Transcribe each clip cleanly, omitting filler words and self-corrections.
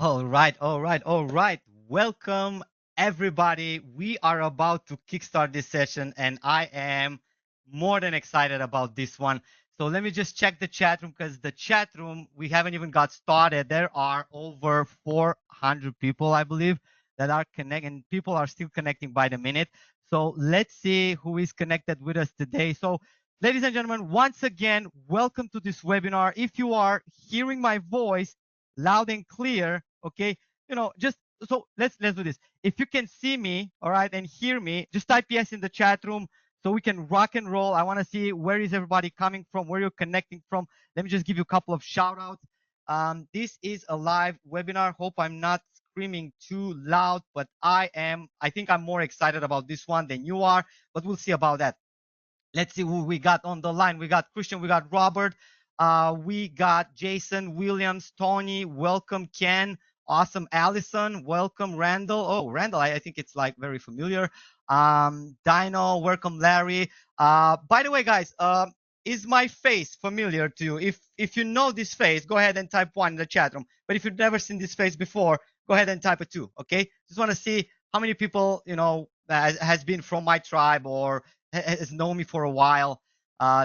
All right, all right, all right. Welcome, everybody. We are about to kickstart this session, and I am more than excited about this one. So let me just check the chat room because the chat room, we haven't even got started. There are over 400 people, I believe, that are connecting, and people are still connecting by the minute. So let's see who is connected with us today. So, ladies and gentlemen, once again, welcome to this webinar. If you are hearing my voice, loud and clear, okay, just so let's do this. If you can see me, all right, and hear me, just type yes in the chat room so we can rock and roll. I want to see where is everybody coming from, where you're connecting from. Let me just give you a couple of shout outs. This is a live webinar. Hope I'm not screaming too loud, but I think I'm more excited about this one than you are, but we'll see about that. Let's see who we got on the line. We got Christian, we got Robert, we got Jason, Williams, Tony, welcome Ken, awesome Allison, welcome Randall. Oh, Randall, I think it's like very familiar. Dino, welcome Larry. By the way, guys, is my face familiar to you? If you know this face, go ahead and type 1 in the chat room. But if you've never seen this face before, go ahead and type a 2. Okay, just want to see how many people has been from my tribe or has known me for a while.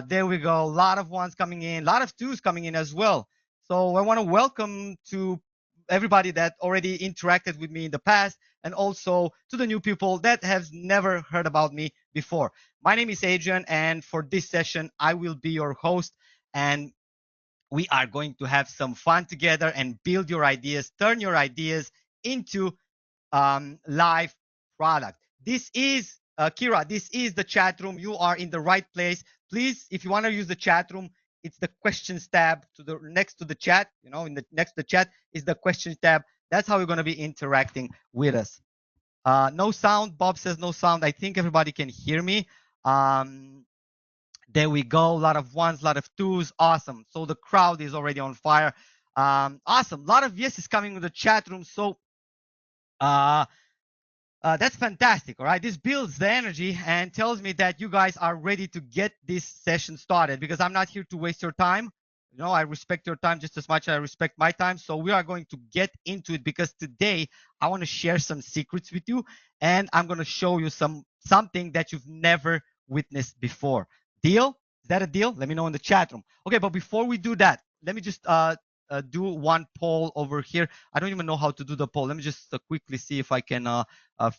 There we go. A lot of ones coming in, a lot of twos coming in as well. So I want to welcome to everybody that already interacted with me in the past, and also to the new people that have never heard about me before. My name is Adrian, and for this session, I will be your host, and we are going to have some fun together and build your ideas, turn your ideas into live product. This is Kira. This is the chat room. You are in the right place. Please, if you want to use the chat room, it's the questions tab to the next to the chat. In the next to the chat is the questions tab. That's how you're going to be interacting with us. No sound. Bob says no sound. I think everybody can hear me. There we go. A lot of ones, a lot of twos. Awesome. So the crowd is already on fire. Awesome. A lot of yeses coming with the chat room. So that's fantastic. All right. This builds the energy and tells me that you guys are ready to get this session started, because I'm not here to waste your time. I respect your time just as much as I respect my time. So we are going to get into it, because today I want to share some secrets with you, and I'm going to show you something that you've never witnessed before. Deal? Is that a deal? Let me know in the chat room. Okay, but before we do that, let me just do one poll over here. I don't even know how to do the poll. Let me just quickly see if I can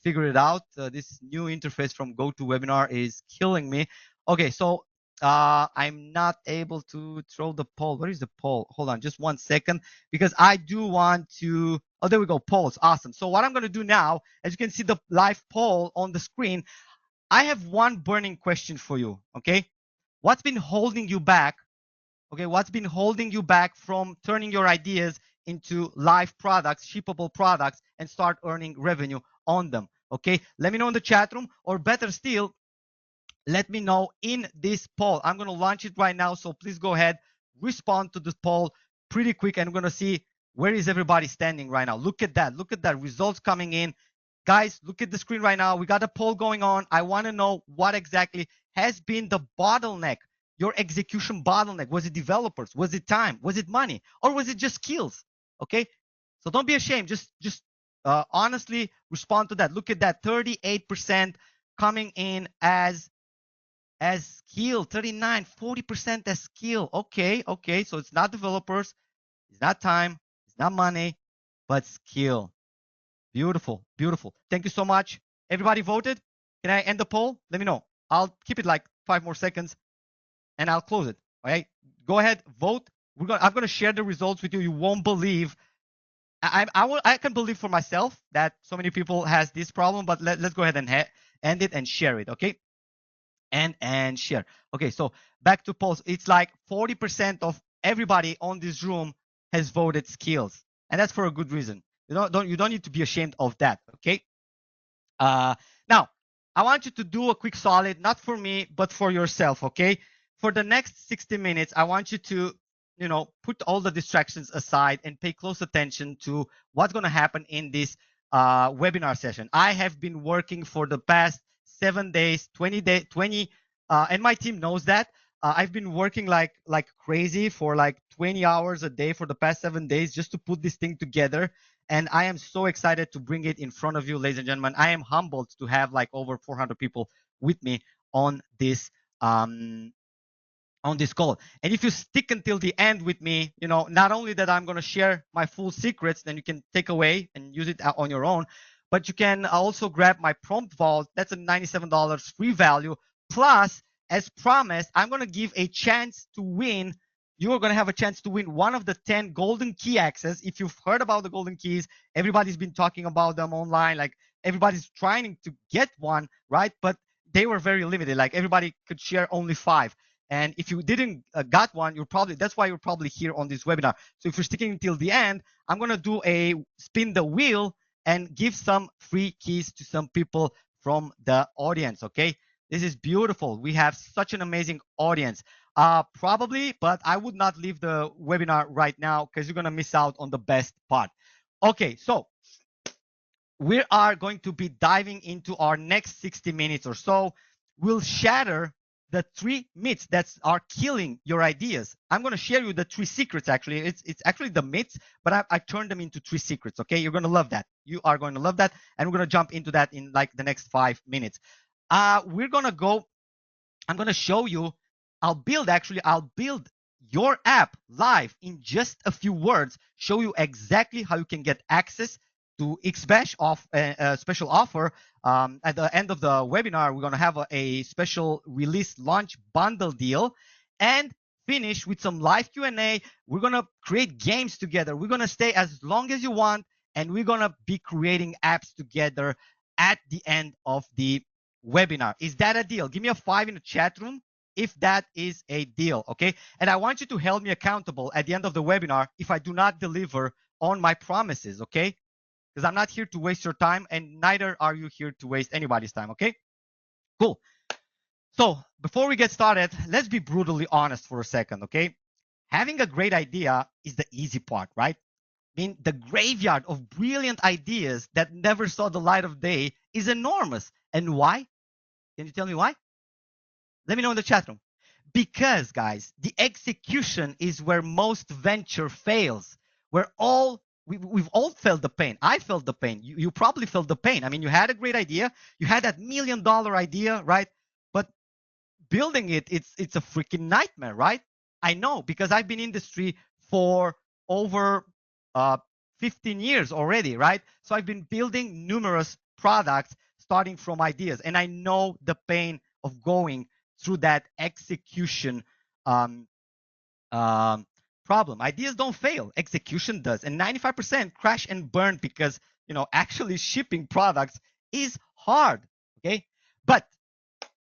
figure it out. This new interface from GoToWebinar is killing me. Okay, so I'm not able to throw the poll. Where is the poll? Hold on just 1 second, because I do want to. Oh, there we go. Polls. Awesome. So what I'm going to do now, as you can see the live poll on the screen, I have one burning question for you. Okay, what's been holding you back? Okay, what's been holding you back from turning your ideas into live products, shippable products, and start earning revenue on them? Okay, let me know in the chat room, or better still, let me know in this poll. I'm going to launch it right now, so please go ahead, respond to this poll pretty quick, and I'm going to see where is everybody standing right now. Look at that. Look at that. Results coming in. Guys, look at the screen right now. We got a poll going on. I want to know what exactly has been the bottleneck, your execution bottleneck. Was it developers? Was it time? Was it money? Or was it just skills? Okay, so don't be ashamed. Just honestly respond to that. Look at that. 38% coming in as skill. 39, 40% as skill. Okay, so it's not developers, it's not time, it's not money, but skill. Beautiful. Thank you so much. Everybody voted? Can I end the poll? Let me know. I'll keep it like 5 more seconds and I'll close it. All right, go ahead, vote. I'm gonna share the results with you. You won't believe. I can believe for myself that so many people has this problem, but let's go ahead and end it and share it. Okay, and share. Okay, so back to polls. It's like 40% of everybody on this room has voted skills, and that's for a good reason. You don't need to be ashamed of that. Okay. Now I want you to do a quick solid, not for me, but for yourself. Okay. For the next 60 minutes, I want you to put all the distractions aside and pay close attention to what's going to happen in this webinar session. I have been working for the past 7 days, 20 days, and my team knows that. I've been working like crazy for like 20 hours a day for the past 7 days just to put this thing together. And I am so excited to bring it in front of you, ladies and gentlemen. I am humbled to have like over 400 people with me on this um, on this call. And if you stick until the end with me, not only that I'm going to share my full secrets, then you can take away and use it on your own, but you can also grab my prompt vault. That's a $97 free value. Plus, as promised, I'm going to give a chance to win. You are going to have a chance to win one of the 10 golden key access. If you've heard about the golden keys, everybody's been talking about them online. Like everybody's trying to get one, right? But they were very limited. Like everybody could share only 5. And if you didn't got one, that's why you're probably here on this webinar. So if you're sticking until the end, I'm going to do a spin the wheel and give some free keys to some people from the audience. Okay. This is beautiful. We have such an amazing audience. Probably, but I would not leave the webinar right now because you're going to miss out on the best part. Okay. So we are going to be diving into our next 60 minutes or so. We'll shatter the 3 myths that are killing your ideas. I'm going to share you the 3 secrets. Actually, it's actually the myths, but I turned them into 3 secrets. Okay, you're going to love that. You are going to love that, and we're going to jump into that in like the next 5 minutes. We're going to go. I'm going to show you. I'll build your app live in just a few words. Show you exactly how you can get access to xBesh off a special offer. At the end of the webinar, we're going to have a special release launch bundle deal, and finish with some live Q&A. We're going to create games together. We're going to stay as long as you want, and we're going to be creating apps together at the end of the webinar. Is that a deal? Give me a 5 in the chat room if that is a deal, okay? And I want you to hold me accountable at the end of the webinar if I do not deliver on my promises, okay? Because I'm not here to waste your time, and neither are you here to waste anybody's time, okay? Cool. So before we get started, let's be brutally honest for a second, okay? Having a great idea is the easy part, right? I mean, the graveyard of brilliant ideas that never saw the light of day is enormous. And why? Can you tell me why? Let me know in the chat room. Because, guys, the execution is where most venture fails. We've all felt the pain. I felt the pain. You probably felt the pain. I mean, you had a great idea. You had that $1 million idea, right? But building it's a freaking nightmare, right? I know, because I've been in industry for over 15 years already, right? So I've been building numerous products starting from ideas, and I know the pain of going through that execution um, problem. Ideas don't fail, execution does, and 95% crash and burn because actually shipping products is hard. Okay, but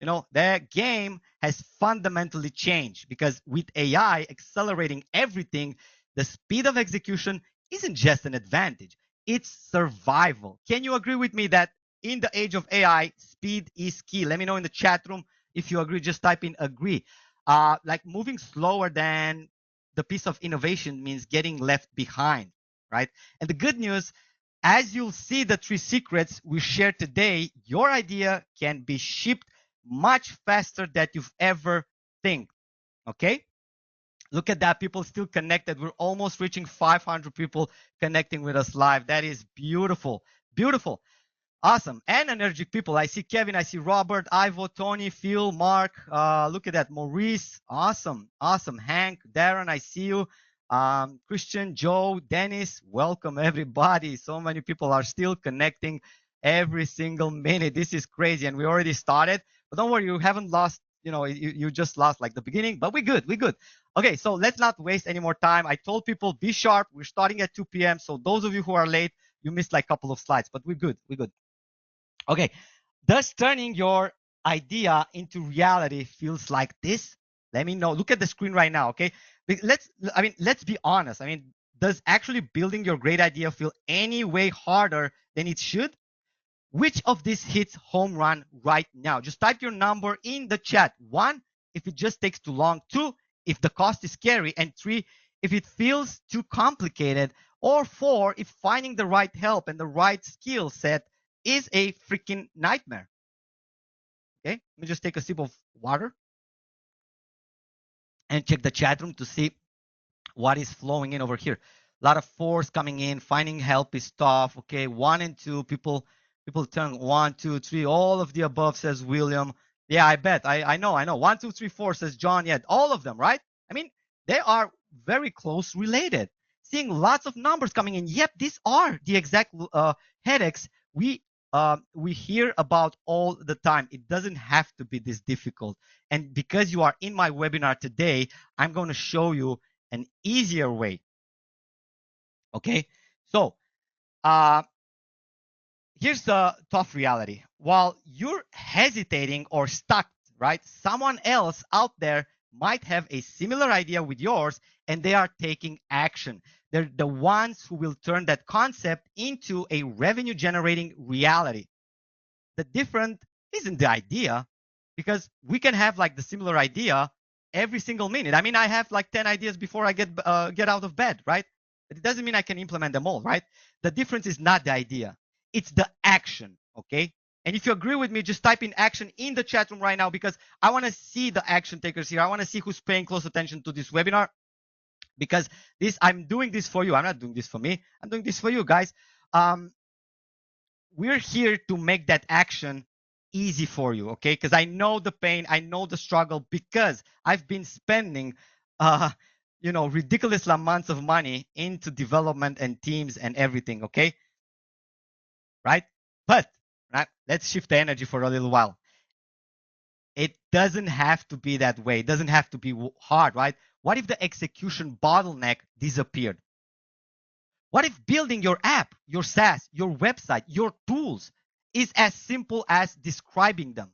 the game has fundamentally changed because with AI accelerating everything, the speed of execution isn't just an advantage, it's survival. Can you agree with me that in the age of AI, speed is key? Let me know in the chat room if you agree. Just type in agree. Like moving slower than the piece of innovation means getting left behind, right? And the good news, as you'll see the 3 secrets we shared today, your idea can be shipped much faster than you've ever think. Okay, look at that, people still connected. We're almost reaching 500 people connecting with us live. That is beautiful. Beautiful. Awesome. And energetic people. I see Kevin, I see Robert, Ivo, Tony, Phil, Mark. Look at that. Maurice. Awesome. Awesome. Hank, Darren, I see you. Christian, Joe, Dennis. Welcome, everybody. So many people are still connecting every single minute. This is crazy. And we already started. But don't worry, you haven't lost. You just lost like the beginning. But we're good. We're good. Okay, so let's not waste any more time. I told people, be sharp. We're starting at 2 p.m. So those of you who are late, you missed like a couple of slides. But we're good. We're good. Okay, does turning your idea into reality feels like this? Let me know. Look at the screen right now, okay? Let's be honest. I mean, does actually building your great idea feel any way harder than it should? Which of these hits home run right now? Just type your number in the chat. 1, if it just takes too long. 2, if the cost is scary. And 3, if it feels too complicated. Or 4, if finding the right help and the right skill set is a freaking nightmare. Okay, let me just take a sip of water. and check the chat room to see what is flowing in over here. A lot of force coming in. Finding help is tough. Okay, 1 and 2 people turn 1, 2, 3. All of the above, says William. Yeah, I bet. I know. 1, 2, 3, 4, says John. Yeah, all of them, right? I mean, they are very close related. Seeing lots of numbers coming in. Yep, these are the exact headaches we hear about all the time. It doesn't have to be this difficult. And because you are in my webinar today, I'm going to show you an easier way. Okay, so here's the tough reality. While you're hesitating or stuck, right, someone else out there might have a similar idea with yours, and they are taking action. They're the ones who will turn that concept into a revenue generating reality. The different isn't the idea, because we can have like the similar idea every single minute. I mean, I have like 10 ideas before I get out of bed, right? It doesn't mean I can implement them all, right? The difference is not the idea, it's the action. Okay, and if you agree with me, just type in action in the chat room right now, because I want to see the action takers here. I want to see who's paying close attention to this webinar, because I'm doing this for you. I'm not doing this for me, I'm doing this for you guys. We're here to make that action easy for you, okay? Because I know the pain, I know the struggle, because I've been spending ridiculous amounts of money into development and teams and everything, okay? Right? But let's shift the energy for a little while. It doesn't have to be that way. It doesn't have to be hard, right? What if the execution bottleneck disappeared? What if building your app, your SaaS, your website, your tools is as simple as describing them?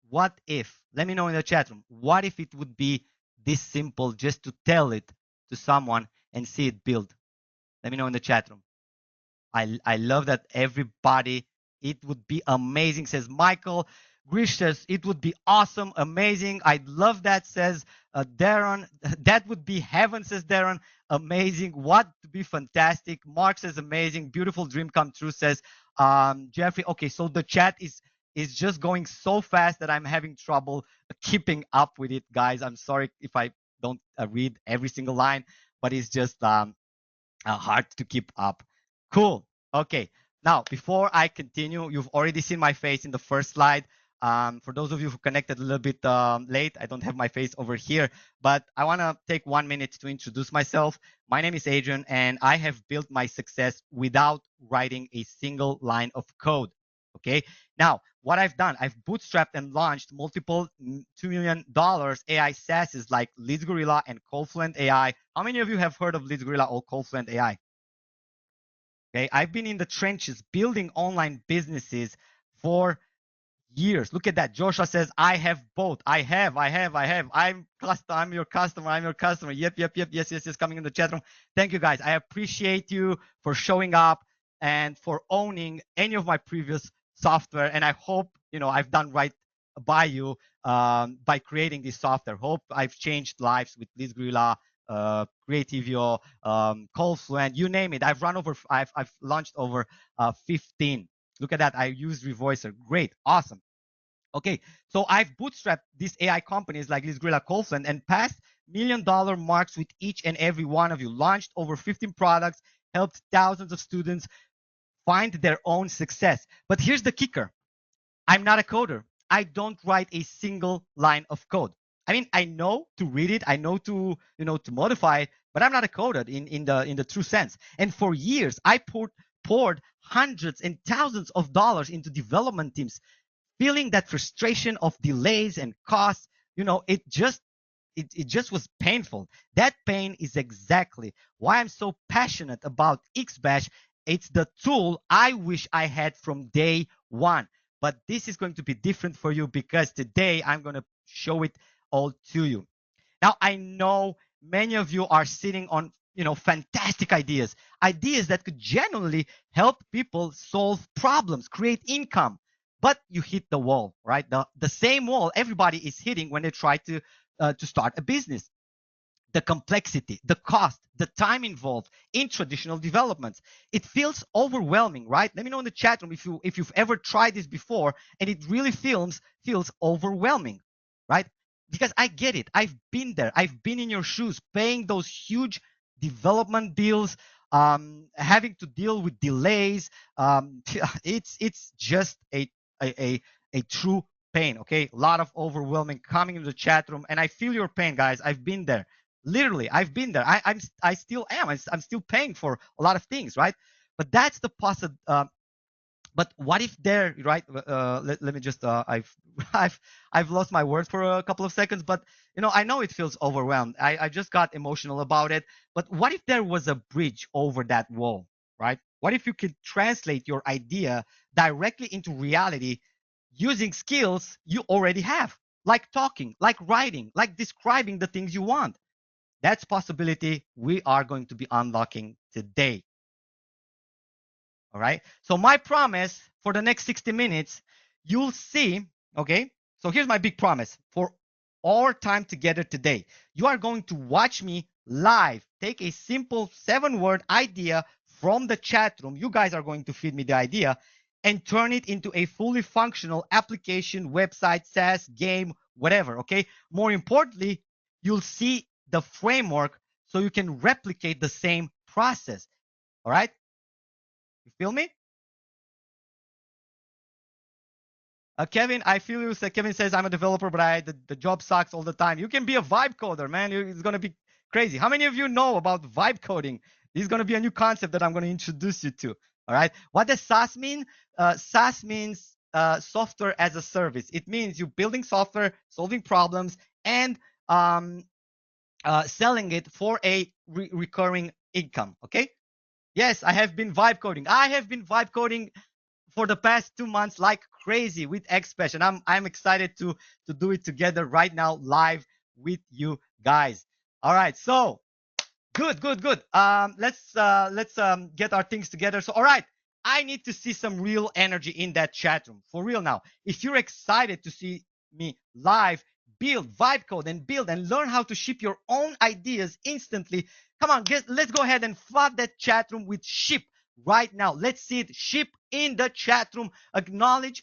What if, let me know in the chat room, what if it would be this simple just to tell it to someone and see it build? Let me know in the chat room. I love that everybody, it would be amazing, says Michael. Grish says it would be awesome, amazing. I love that, says Darren. That would be heaven, says Darren. Amazing. What to be fantastic. Mark says amazing. Beautiful dream come true, says Jeffrey. Okay, so the chat is just going so fast that I'm having trouble keeping up with it, guys. I'm sorry if I don't read every single line, but it's just hard to keep up. Cool. Okay. Now, before I continue, you've already seen my face in the first slide. For those of you who connected a little bit late, I don't have my face over here, but I want to take 1 minute to introduce myself. My name is Adrian, and I have built my success without writing a single line of code. Okay. Now, what I've done, I've bootstrapped and launched multiple $2 million AI SaaSes like Leads Gorilla and Confluent AI. How many of you have heard of Leads Gorilla or Confluent AI? Okay, I've been in the trenches building online businesses for years. Look at that. Joshua says, I have both. I have. I'm your customer. Yep. Yes. Coming in the chat room. Thank you, guys. I appreciate you for showing up and for owning any of my previous software. And I hope, I've done right by you by creating this software. Hope I've changed lives with Liz Gorilla, Creativio, Confluent, you name it. I've launched over 15. Look at that. I used Revoicer. Great. Awesome. Okay. So I've bootstrapped these AI companies like Liz Gorilla, Confluent, and passed $1 million marks with each and every one of you. Launched over 15 products, helped thousands of students find their own success. But here's the kicker. I'm not a coder. I don't write a single line of code. I mean, I know to read it, I know to modify it, but I'm not a coder in the true sense. And for years, I poured hundreds and thousands of dollars into development teams, feeling that frustration of delays and costs. It just was painful. That pain is exactly why I'm so passionate about xBesh. It's the tool I wish I had from day one. But this is going to be different for you, because today I'm going to show it all to you. Now, I know many of you are sitting on fantastic ideas that could genuinely help people solve problems, create income, but you hit the wall, right? The same wall everybody is hitting when they try to start a business. The complexity, the cost, the time involved in traditional developments. It feels overwhelming, right? Let me know in the chat room if you've ever tried this before and it really feels overwhelming, right? because I get it. I've been there. I've been in your shoes, paying those huge development bills, having to deal with delays. It's just a true pain. Okay, a lot of overwhelming coming into the chat room, and I feel your pain, guys. I've been there. Literally, I've been there. I still am. I'm still paying for a lot of things, right? But that's the possible. But what if there, right? Let me just I've I've lost my words for a couple of seconds, but I know it feels overwhelmed. I just got emotional about it. But what if there was a bridge over that wall, right? What if you could translate your idea directly into reality using skills you already have, like talking, like writing, like describing the things you want? That's possibility we are going to be unlocking today. All right. So my promise for the next 60 minutes, you'll see. Okay. So here's my big promise for our time together today. You are going to watch me live take a simple 7-word idea from the chat room. You guys are going to feed me the idea and turn it into a fully functional application, website, SaaS, game, whatever. Okay. More importantly, you'll see the framework so you can replicate the same process. All right. You feel me? Kevin, I feel you. Kevin says, I'm a developer, but the job sucks all the time. You can be a vibe coder, man. It's going to be crazy. How many of you know about vibe coding? This is going to be a new concept that I'm going to introduce you to. All right. What does SaaS mean? SaaS means software as a service. It means you're building software, solving problems, and selling it for a recurring income. Okay. Yes, I have been vibe coding. I have been vibe coding for the past 2 months like crazy with xBesh, and I'm excited to do it together right now live with you guys. All right, so good. Let's get our things together. So all right, I need to see some real energy in that chat room for real now. If you're excited to see me live build vibe code and build and learn how to ship your own ideas instantly, come on, let's go ahead and flood that chat room with ship right now. Let's see it. Ship in the chat room. Acknowledge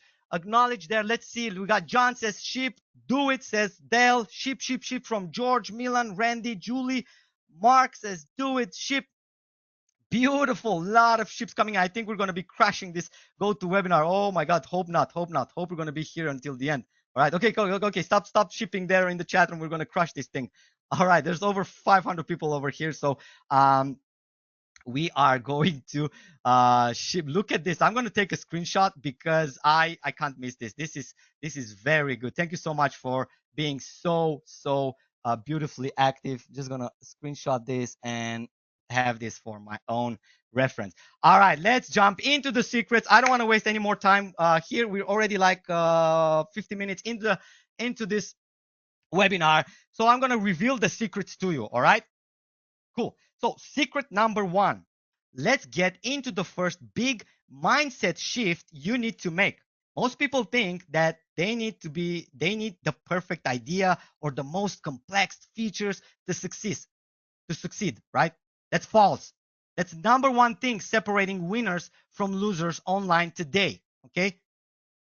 there. Let's see. We got John says ship. Do it says Dale. Ship from George, Milan, Randy, Julie. Mark says do it. Ship. Beautiful. Lot of ships coming. I think we're going to be crashing this go to webinar. Oh my God. Hope not. Hope we're going to be here until the end. All right. Okay. Okay. Stop shipping there in the chat room. We're going to crush this thing. All right. There's over 500 people over here. So, we are going to ship. Look at this. I'm going to take a screenshot because I can't miss this. This is very good. Thank you so much for being so beautifully active. Just gonna screenshot this and have this for my own reference. All right, let's jump into the secrets. I don't want to waste any more time here. We're already like 50 minutes into this webinar, so I'm gonna reveal the secrets to you. All right. Cool. So secret number 1, let's get into the first big mindset shift you need to make. Most people think that they need the perfect idea or the most complex features to succeed, right? That's false. That's number 1 thing separating winners from losers online today, okay?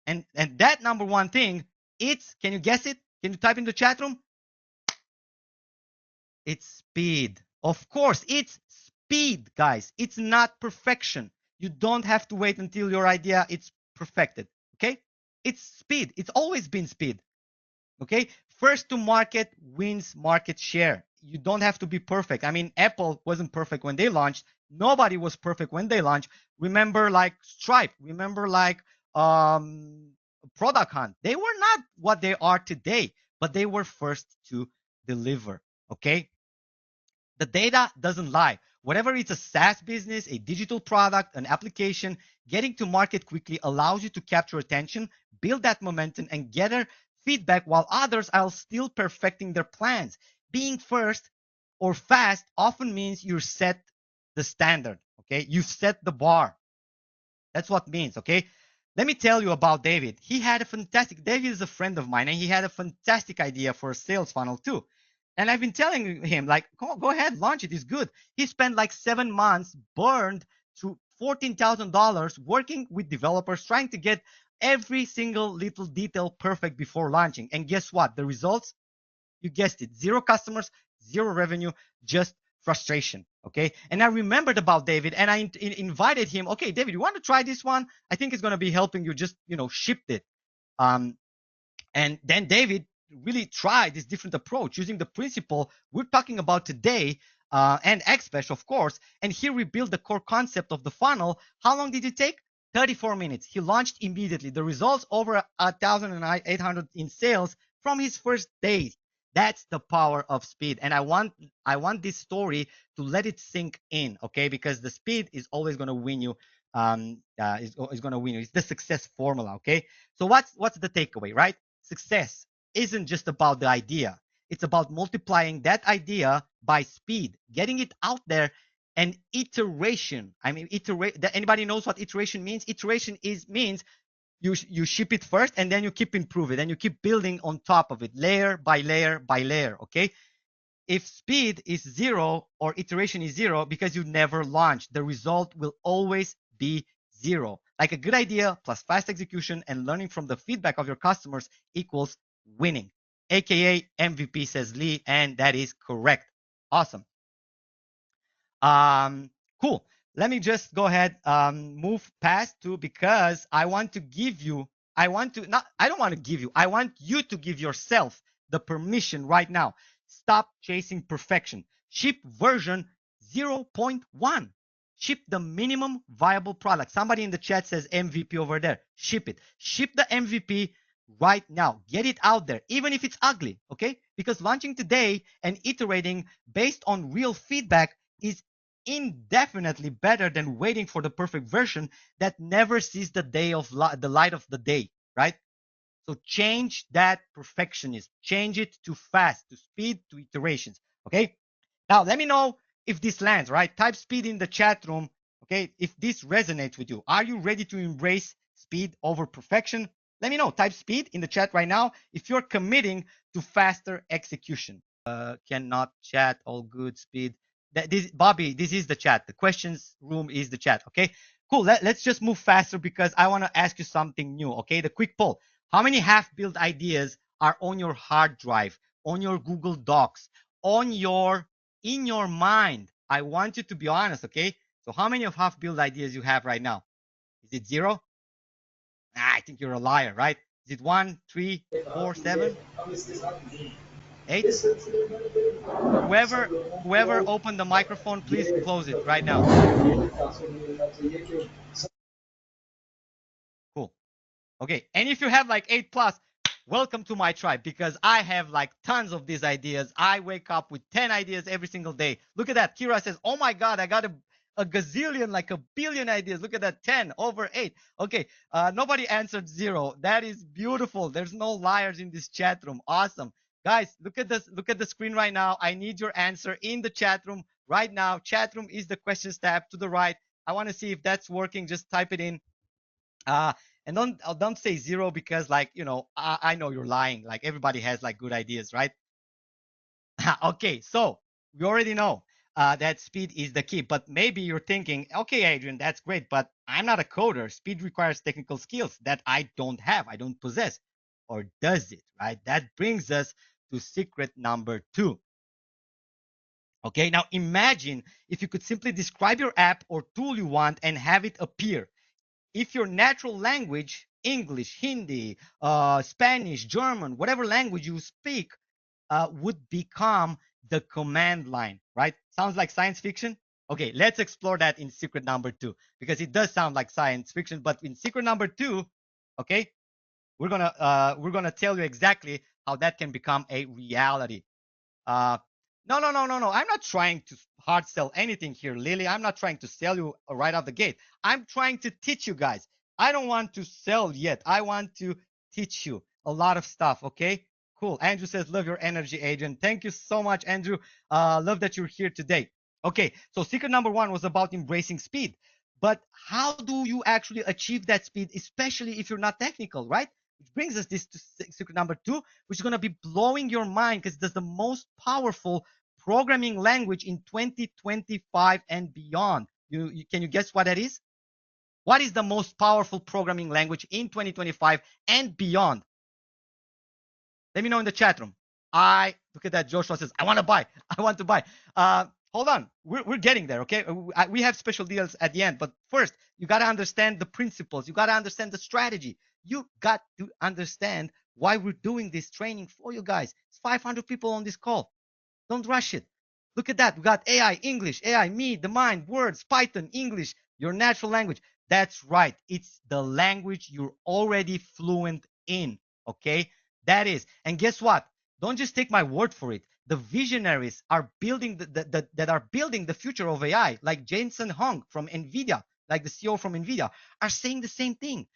And that number 1 thing, can you guess it? Can you type in the chat room? It's speed. Of course, it's speed, guys. It's not perfection. You don't have to wait until your idea is perfected. Okay? It's speed. It's always been speed. Okay? First to market wins market share. You don't have to be perfect. I mean, Apple wasn't perfect when they launched. Nobody was perfect when they launched. Remember like Stripe. Remember like Product Hunt. They were not what they are today, but they were first to deliver. Okay? The data doesn't lie. Whatever it's a SaaS business, a digital product, an application, getting to market quickly allows you to capture attention, build that momentum, and gather feedback while others are still perfecting their plans. Being first or fast often means you set the standard. Okay, you set the bar. That's what it means. Okay, let me tell you about David. David is a friend of mine, and he had a fantastic idea for a sales funnel too. And I've been telling him, like, go ahead, launch it. It's good. He spent like 7 months, burned to $14,000 working with developers, trying to get every single little detail perfect before launching. And guess what? The results, You guessed it. 0 customers, 0 revenue, just frustration. Okay. And I remembered about David and I invited him. Okay, David, you want to try this one? I think it's going to be helping you. Just, shipped it. And then David really tried this different approach using the principle we're talking about today, and xBesh, of course. And here we built the core concept of the funnel. How long did it take? 34 minutes. He launched immediately. The results over 1,800 in sales from his first day. That's the power of speed. And I want this story to let it sink in, okay? Because the speed is always going to win you. Is going to win you. It's the success formula, okay? So what's the takeaway, right? Success isn't just about the idea. It's about multiplying that idea by speed, getting it out there, and iteration. I mean, anybody knows what iteration means? Iteration means you ship it first and then you keep improving and you keep building on top of it, layer by layer by layer, okay? If speed is 0 or iteration is 0 because you never launched, the result will always be 0. Like a good idea plus fast execution and learning from the feedback of your customers equals winning, aka MVP, says Lee, and that is correct. Awesome. Cool. Let me just go ahead, move past to, because I want to give you, I want you to give yourself the permission right now. Stop chasing perfection. Ship version 0.1. Ship the minimum viable product. Somebody in the chat says MVP over there. Ship it. Ship the MVP right now. Get it out there, even if it's ugly, okay? Because launching today and iterating based on real feedback is indefinitely better than waiting for the perfect version that never sees the light of the day, right? So change that perfectionism. Change it to fast, to speed, to iterations, okay? Now, let me know if this lands, right? Type speed in the chat room, okay? If this resonates with you. Are you ready to embrace speed over perfection? Let me know. Type speed in the chat right now if you're committing to faster execution. Cannot chat, all good, speed. Bobby, this is the chat. The questions room is the chat, okay? Cool. Let's just move faster because I want to ask you something new, okay? The quick poll. How many half-built ideas are on your hard drive, on your Google Docs, in your mind? I want you to be honest, okay? So how many of half-built ideas you have right now? Is it 0? I think you're a liar, right? Is it 1, 3, 4, 7, 8? Whoever opened the microphone, please close it right now. Cool. Okay. And if you have like 8 plus, welcome to my tribe, because I have like tons of these ideas. I wake up with 10 ideas every single day. Look at that. Kira says, oh my God, I got a gazillion, like a billion ideas. Look at that, 10 over 8. Okay. Nobody answered 0. That is beautiful. There's no liars in this chat room. Awesome. Guys, look at this. Look at the screen right now. I need your answer in the chat room right now. Chat room is the questions tab to the right. I want to see if that's working. Just type it in. And don't say 0 because, like, I know you're lying. Like, everybody has like good ideas, right? Okay, so we already know that speed is the key. But maybe you're thinking, okay, Adrian, that's great, but I'm not a coder. Speed requires technical skills that I don't have, I don't possess. Or does it, right? That brings us to secret number 2. Okay, now imagine if you could simply describe your app or tool you want and have it appear. If your natural language, English, Hindi, Spanish, German, whatever language you speak, would become the command line, right? Sounds like science fiction? Okay, let's explore that in secret number 2, because it does sound like science fiction, but in secret number 2, okay, we're gonna tell you exactly how that can become a reality. No. I'm not trying to hard sell anything here, Lily. I'm not trying to sell you right out the gate. I'm trying to teach you guys. I don't want to sell yet. I want to teach you a lot of stuff, okay? Cool. Andrew says, love your energy, Adrian. Thank you so much, Andrew. Love that you're here today. Okay, so secret number 1 was about embracing speed. But how do you actually achieve that speed, especially if you're not technical, right? Which brings us this to secret number 2, which is going to be blowing your mind because it's the most powerful programming language in 2025 and beyond. Can you guess what that is? What is the most powerful programming language in 2025 and beyond? Let me know in the chat room. Look at that. Joshua says, I want to buy. I want to buy. Hold on. We're getting there. Okay. We have special deals at the end, but first you got to understand the principles. You got to understand the strategy. You got to understand why we're doing this training for you guys. It's 500 people on this call. Don't rush it. Look at that. We got AI, English, AI, me, the mind, words, Python, English, your natural language. That's right. It's the language you're already fluent in. Okay. That is. And guess what? Don't just take my word for it. The visionaries are building that are building the future of AI, like Jensen Huang from NVIDIA, like the CEO from NVIDIA, are saying the same thing.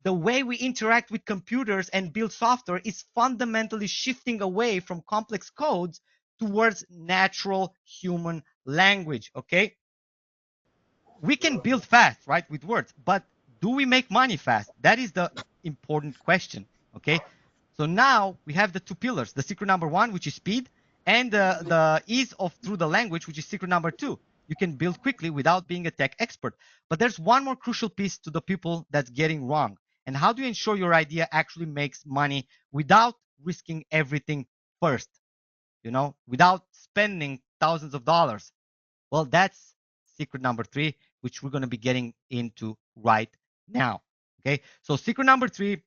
The way we interact with computers and build software is fundamentally shifting away from complex codes towards natural human language. Okay. We can build fast, right, with words, but do we make money fast? That is the important question. Okay. So now we have the two pillars, the secret number one, which is speed, and the ease of through the language, which is secret number two. You can build quickly without being a tech expert. But there's one more crucial piece to the people that's getting wrong. And how do you ensure your idea actually makes money without risking everything first? Without spending thousands of dollars. Well, that's secret number three, which we're going to be getting into right now. Okay. So secret number three,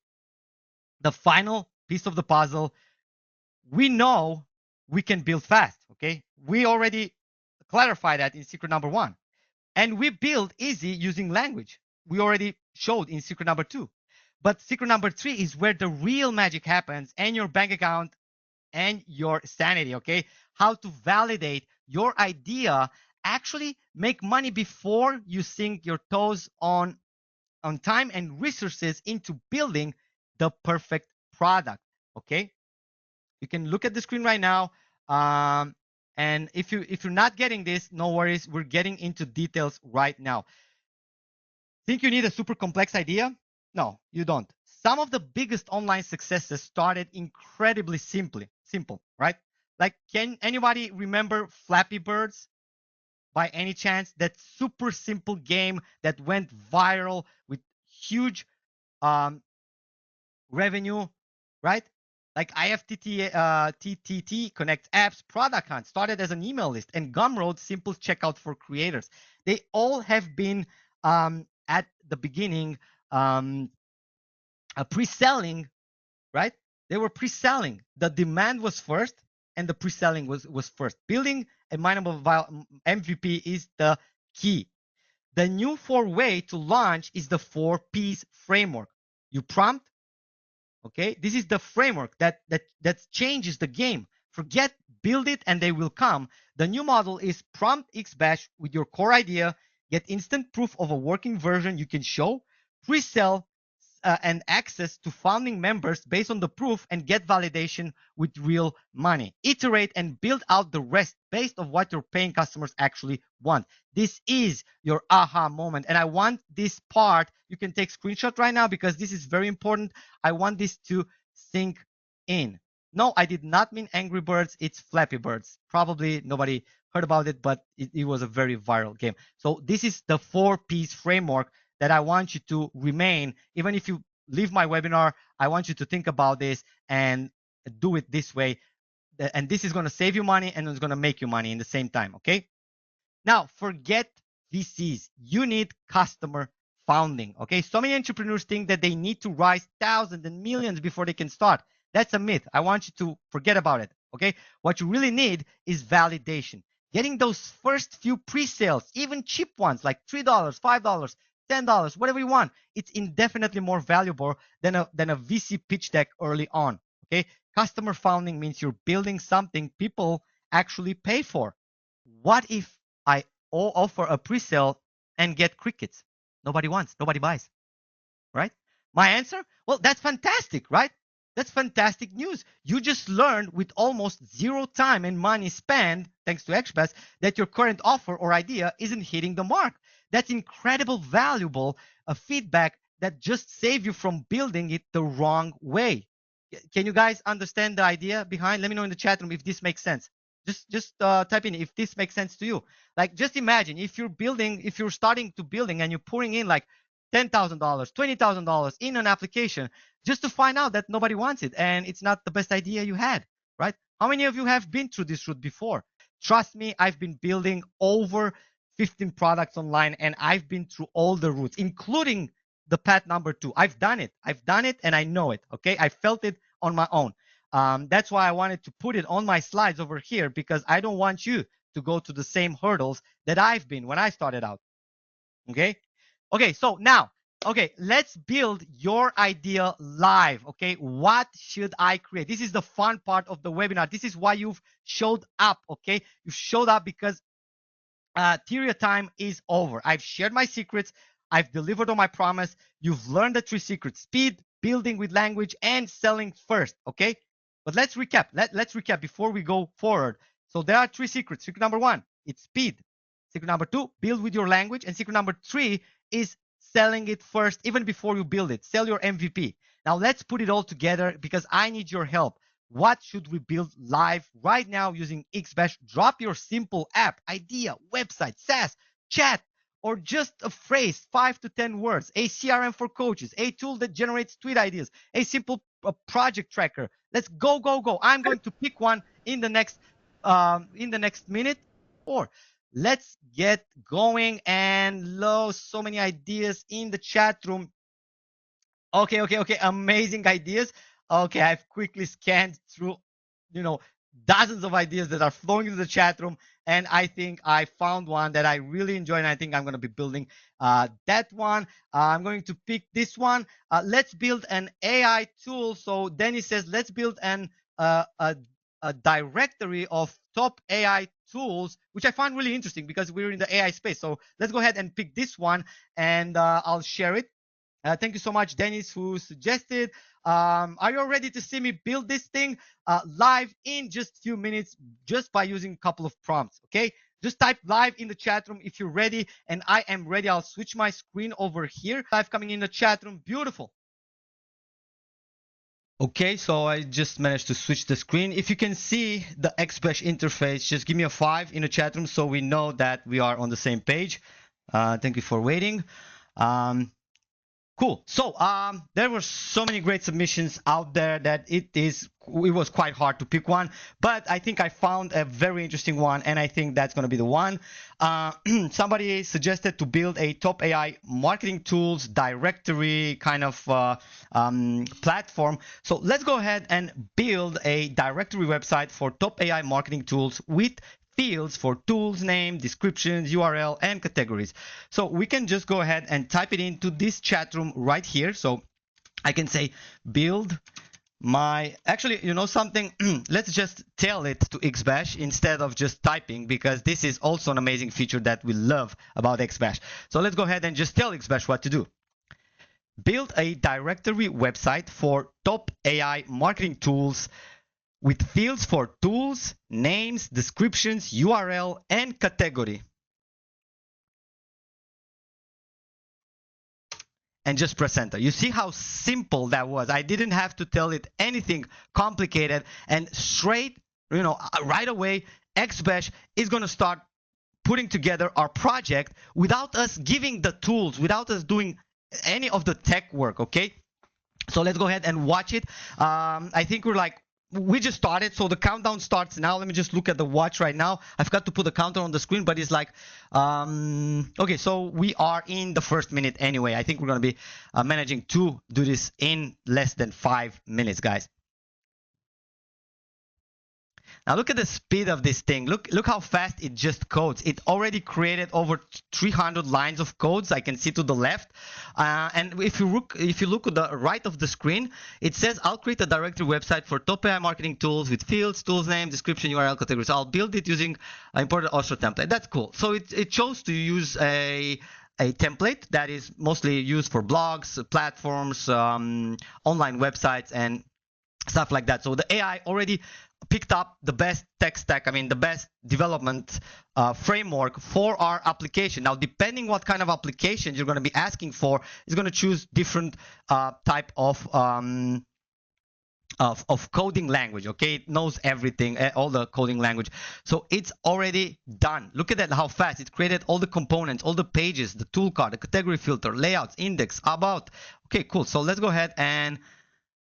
the final piece of the puzzle, we know we can build fast. Okay. We already clarified that in secret number one. And we build easy using language. We already showed in secret number two. But secret number three is where the real magic happens, and your bank account and your sanity. Okay. How to validate your idea, actually make money before you sink your toes on time and resources into building the perfect product. Okay. You can look at the screen right now. And if you're not getting this, no worries. We're getting into details right now. Think you need a super complex idea? No, you don't. Some of the biggest online successes started incredibly simple, right? Like, can anybody remember Flappy Birds by any chance? That super simple game that went viral with huge revenue, right? Like TTT Connect Apps, Product Hunt started as an email list, and Gumroad, simple checkout for creators. They all have been at the beginning pre-selling, right? They were pre-selling. The demand was first, and the pre-selling was first. Building a mineable MVP is the key. The new way to launch is the 4 P's framework. You prompt. Okay, this is the framework that changes the game. Forget build it and they will come. The new model is prompt xBesh with your core idea, get instant proof of a working version you can show, pre-sell and access to founding members based on the proof, and get validation with real money. Iterate and build out the rest based on what your paying customers actually want. This is your aha moment. And I want this part, you can take screenshot right now because this is very important. I want this to sink in. No, I did not mean Angry Birds. It's Flappy Birds. Probably nobody heard about it, but it was a very viral game. So this is the 4 P's framework that I want you to remain. Even if you leave my webinar, I want you to think about this and do it this way. And this is going to save you money and it's going to make you money in the same time. Okay. Now forget VCs. You need customer founding. Okay. So many entrepreneurs think that they need to raise thousands and millions before they can start. That's a myth. I want you to forget about it. Okay. What you really need is validation. Getting those first few pre-sales, even cheap ones like $3, $5, $10, whatever you want, it's indefinitely more valuable than a VC pitch deck early on. Okay. Customer founding means you're building something people actually pay for. What if I offer a pre-sale and get crickets? Nobody wants, nobody buys, right? My answer? Well, that's fantastic, right? That's fantastic news. You just learned with almost zero time and money spent, thanks to xBesh, that your current offer or idea isn't hitting the mark. That's incredible, valuable feedback that just save you from building it the wrong way. Can you guys understand the idea behind? Let me know in the chat room if this makes sense. Just type in if this makes sense to you. Like, just imagine if you're starting to building and you're pouring in like $10,000, $20,000 in an application just to find out that nobody wants it and it's not the best idea you had, right? How many of you have been through this route before? Trust me, I've been building over 15 products online, and I've been through all the routes, including the path number 2. I've done it and I know it. Okay, I felt it on my own. That's why I wanted to put it on my slides over here, because I don't want you to go to the same hurdles that I've been when I started out. Okay, so now, okay, let's build your idea live. Okay, what should I create? This is the fun part of the webinar. This is why you've showed up. Okay, you showed up because theory time is over. I've shared my secrets. I've delivered on my promise. You've learned the 3 secrets: speed, building with language, and selling first. Okay, but let's recap. Let's recap before we go forward. So there are 3 secrets. Secret number 1, it's speed. Secret number 2, build with your language. And secret number 3 is selling it first, even before you build it. Sell your MVP. Now let's put it all together, because I need your help. What should we build live right now using xBesh? Drop your simple app, idea, website, SaaS, chat, or just a phrase, 5 to 10 words, a CRM for coaches, a tool that generates tweet ideas, a simple project tracker. Let's go, go, go. I'm going to pick one in the next minute. Or let's get going. And so many ideas in the chat room. Okay. Amazing ideas. Okay, I've quickly scanned through, dozens of ideas that are flowing into the chat room, and I think I found one that I really enjoy, and I think I'm going to be building that one. I'm going to pick this one. Let's build an AI tool. So Dennis says, let's build a directory of top AI tools, which I find really interesting because we're in the AI space. So let's go ahead and pick this one, and I'll share it. Thank you so much, Dennis, who suggested. Are you ready to see me build this thing live in just a few minutes, just by using a couple of prompts? Okay, just type live in the chat room if you're ready, and I am ready. I'll switch my screen over here. Live coming in the chat room. Beautiful. Okay, so I just managed to switch the screen. If you can see the xBesh interface, just give me a 5 in the chat room so we know that we are on the same page. Thank you for waiting. Cool. So there were so many great submissions out there that it was quite hard to pick one, but I think I found a very interesting one, and I think that's going to be the one. Somebody suggested to build a top AI marketing tools directory kind of platform. So let's go ahead and build a directory website for top AI marketing tools with fields for tools, name, descriptions, URL, and categories. So we can just go ahead and type it into this chat room right here. So I can say build my, actually, something, let's just tell it to xBesh instead of just typing, because this is also an amazing feature that we love about xBesh. So let's go ahead and just tell xBesh what to do. Build a directory website for top AI marketing tools with fields for tools, names, descriptions, URL, and category. And just press enter. You see how simple that was. I didn't have to tell it anything complicated, and straight, right away, xBesh is going to start putting together our project without us giving the tools, without us doing any of the tech work, okay? So let's go ahead and watch it. I think we just started, so the countdown starts now. Let me just look at the watch right now. I forgot to put the counter on the screen, but it's like, okay, so we are in the first minute anyway. I think we're going to be managing to do this in less than 5 minutes, guys. Now look at the speed of this thing. Look how fast it just codes. It already created over 300 lines of codes. I can see to the left. And if you look at the right of the screen, it says, I'll create a directory website for top AI marketing tools with fields, tools name, description, URL, categories. I'll build it using imported Osho template. That's cool. So it chose to use a template that is mostly used for blogs, platforms, online websites, and stuff like that. So the AI already picked up the best tech stack, the best development framework for our application. Now, depending what kind of applications you're going to be asking for, it's going to choose different type of coding language, okay? It knows everything, all the coding language. So it's already done. Look at that, how fast. It created all the components, all the pages, the toolkit, the category filter, layouts, index, about. Okay, cool. So let's go ahead and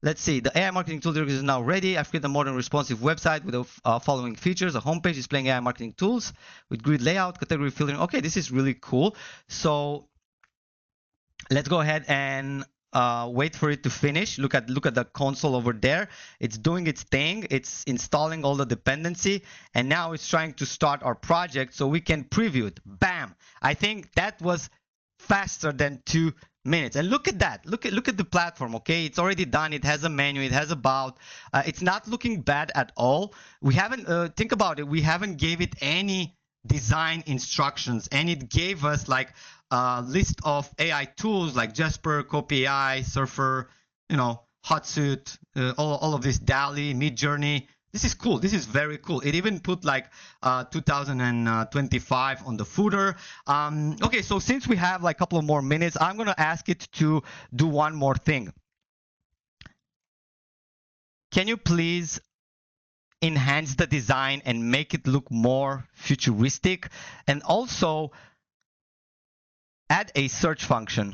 Let's see. The AI marketing tool is now ready. I've created a modern responsive website with the following features. A homepage displaying AI marketing tools with grid layout, category filtering. Okay, this is really cool. So let's go ahead and wait for it to finish. Look at the console over there. It's doing its thing. It's installing all the dependency, and now it's trying to start our project so we can preview it. Bam! I think that was faster than 2 minutes. And look at that. Look at the platform. Okay, it's already done. It has a menu. It has about. It's not looking bad at all. We haven't think about it. We haven't gave it any design instructions, and it gave us like a list of AI tools like Jasper, Copy AI, Surfer, Hotsuite, all of this, DALL-E, Midjourney. This is cool. This is very cool. It even put like 2025 on the footer. Okay, so since we have like a couple of more minutes, I'm going to ask it to do one more thing. Can you please enhance the design and make it look more futuristic, and also add a search function?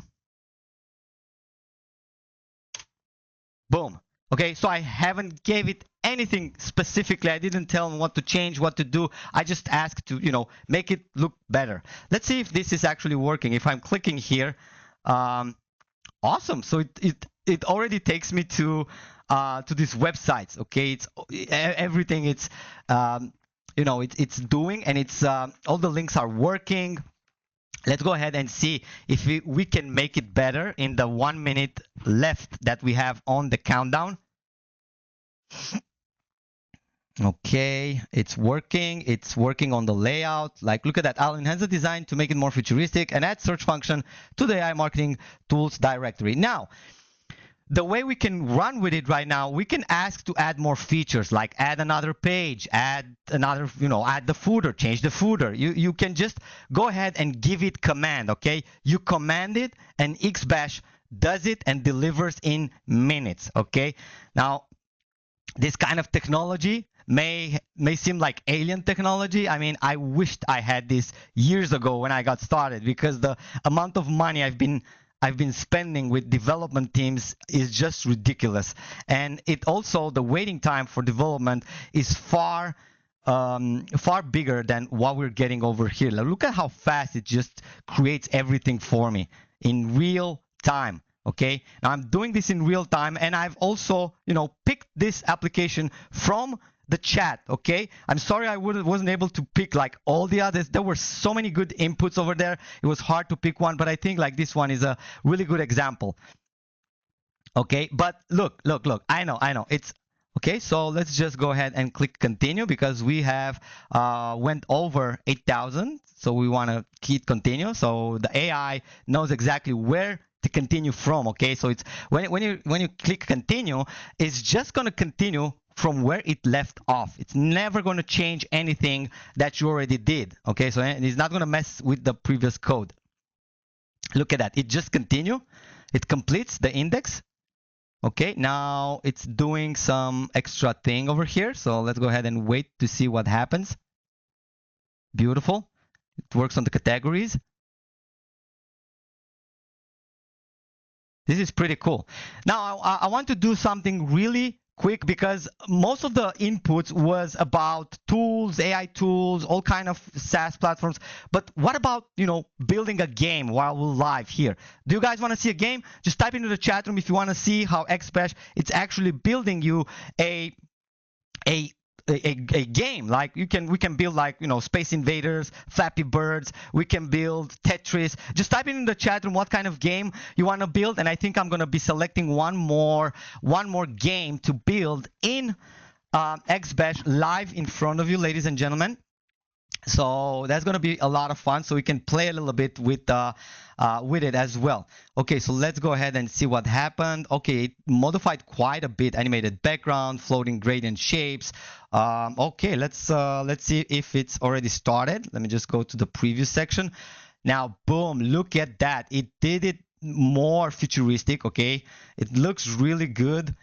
Boom. Okay, so I haven't gave it anything specifically. I didn't tell them what to change, what to do. I just asked to, make it look better. Let's see if this is actually working. If I'm clicking here, awesome. So it already takes me to these websites. Okay, it's everything. It's it's doing, and it's all the links are working. Let's go ahead and see if we can make it better in the 1 minute left that we have on the countdown. Okay, it's working. It's working on the layout. Like, look at that. I'll enhance the design to make it more futuristic and add search function to the AI marketing tools directory. Now, the way we can run with it right now, we can ask to add more features, like add another page, add another, add the footer, change the footer. You can just go ahead and give it command, okay? You command it, and xBesh does it and delivers in minutes, okay? Now, this kind of technology may seem like alien technology. I mean, I wished I had this years ago when I got started, because the amount of money I've been spending with development teams is just ridiculous. And it also, the waiting time for development is far bigger than what we're getting over here. Like, look at how fast it just creates everything for me in real time. Okay, now I'm doing this in real time, and I've also, picked this application from the chat. Okay, I'm sorry I wasn't able to pick like all the others. There were so many good inputs over there. It was hard to pick one, but I think like this one is a really good example. Okay, but look, I know it's okay. So let's just go ahead and click continue, because we have went over 8,000, so we want to keep continue. So the AI knows exactly where to continue from. Okay, so it's when you click continue, it's just going to continue from where it left off. It's never going to change anything that you already did. Okay, so it's not going to mess with the previous code. Look at that. It just continue. It completes the index. Okay, now it's doing some extra thing over here. So let's go ahead and wait to see what happens. Beautiful. It works on the categories. This is pretty cool. Now I want to do something really quick, because most of the inputs was about tools, AI tools, all kind of SaaS platforms. But what about, building a game while we're live here? Do you guys want to see a game? Just type into the chat room if you want to see how xBesh, it's actually building you a game. Like we can build like, Space Invaders, Flappy Birds. We can build Tetris. Just type in the chat room what kind of game you want to build, and I think I'm going to be selecting one more game to build in xBesh live in front of you, ladies and gentlemen. So that's going to be a lot of fun, so we can play a little bit with it as well. Okay, so let's go ahead and see what happened. Okay, it modified quite a bit. Animated background, floating gradient shapes. Okay, let's see if it's already started. Let me just go to the preview section. Now, boom, look at that. It did it more futuristic. Okay, it looks really good.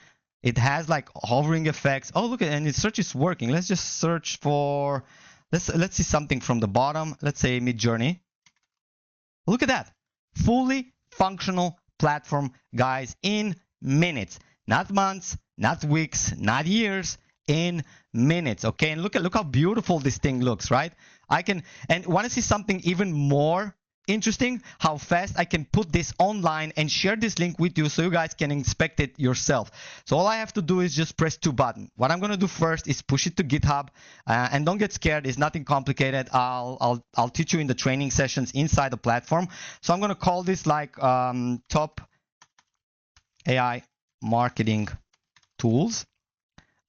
It has like hovering effects. Oh, look at, and its search is working. Let's just search for. Let's see something from the bottom. Let's say Midjourney. Look at that. Fully functional platform, guys, in minutes. not months, not weeks, not years, in minutes. Okay, and look how beautiful this thing looks, right? I can, and want to see something even more interesting, how fast I can put this online and share this link with you so you guys can inspect it yourself. So all I have to do is just press 2 buttons. What I'm going to do first is push it to GitHub, and don't get scared, it's nothing complicated. I'll teach you in the training sessions inside the platform. So I'm going to call this like top AI marketing tools.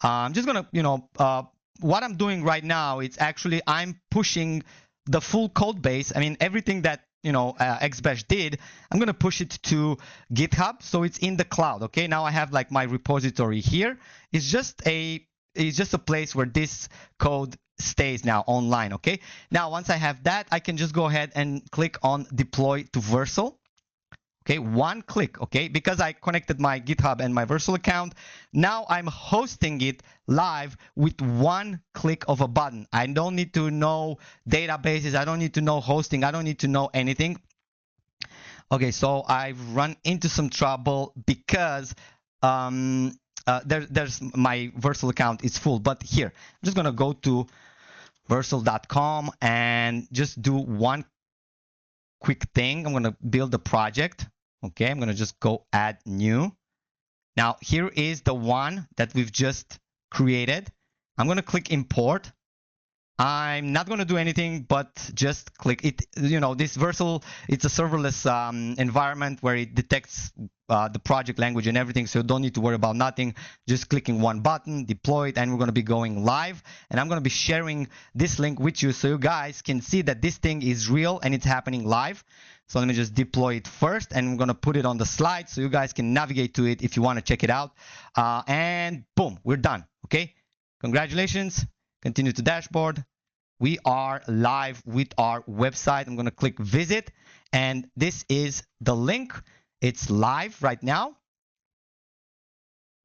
I'm just going to, what I'm doing right now, it's actually I'm pushing the full code base. I mean, everything that xBesh did, I'm going to push it to GitHub, so it's in the cloud. Okay, now I have like my repository here. It's just a place where this code stays now online. Okay, now once I have that, I can just go ahead and click on deploy to Vercel. Okay, one click, okay, because I connected my GitHub and my Vercel account. Now I'm hosting it live with one click of a button. I don't need to know databases. I don't need to know hosting. I don't need to know anything. Okay, so I've run into some trouble because there's my Vercel account is full. But here, I'm just going to go to vercel.com and just do one quick thing. I'm going to build a project. Okay, I'm going to just go add new. Now, here is the one that we've just created. I'm going to click import. I'm not going to do anything, but just click it. This Vercel, it's a serverless environment where it detects the project language and everything, so you don't need to worry about nothing. Just clicking one button, deploy it, and we're going to be going live. And I'm going to be sharing this link with you so you guys can see that this thing is real and it's happening live. So let me just deploy it first, and I'm going to put it on the slide so you guys can navigate to it if you want to check it out. And boom, we're done. Okay, congratulations. Continue to dashboard. We are live with our website. I'm going to click visit, and this is the link. It's live right now.